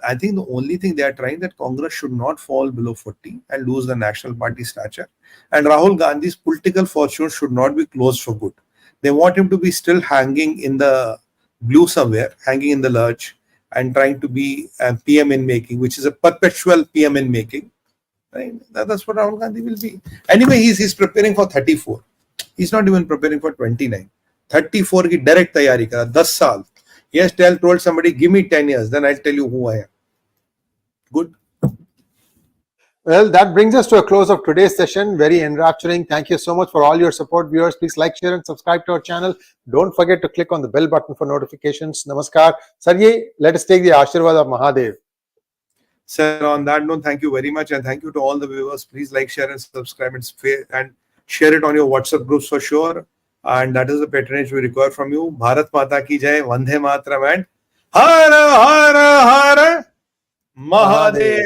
I think the only thing they are trying, that Congress should not fall below 40 and lose the national party stature. And Rahul Gandhi's political fortune should not be closed for good. They want him to be still hanging in the blue somewhere, hanging in the lurch, and trying to be a PM in making, which is a perpetual PM in making. Right? That's what Rahul Gandhi will be. Anyway, he's preparing for 34. He's not even preparing for 29. 34 ki direct tayari kara, 10 saal. He has told somebody, give me 10 years, then I'll tell you who I am. Good. Well, that brings us to a close of today's session. Very enrapturing. Thank you so much for all your support, viewers. Please like, share, and subscribe to our channel. Don't forget to click on the bell button for notifications. Namaskar. Sir, let us take the Ashirwad of Mahadev. Sir, on that note, thank you very much, and thank you to all the viewers. Please like, share, and subscribe, and share it on your WhatsApp groups for sure. And that is the patronage we require from you. Bharat Mata ki jai, Vande Mataram, and Har Har Har Mahadev.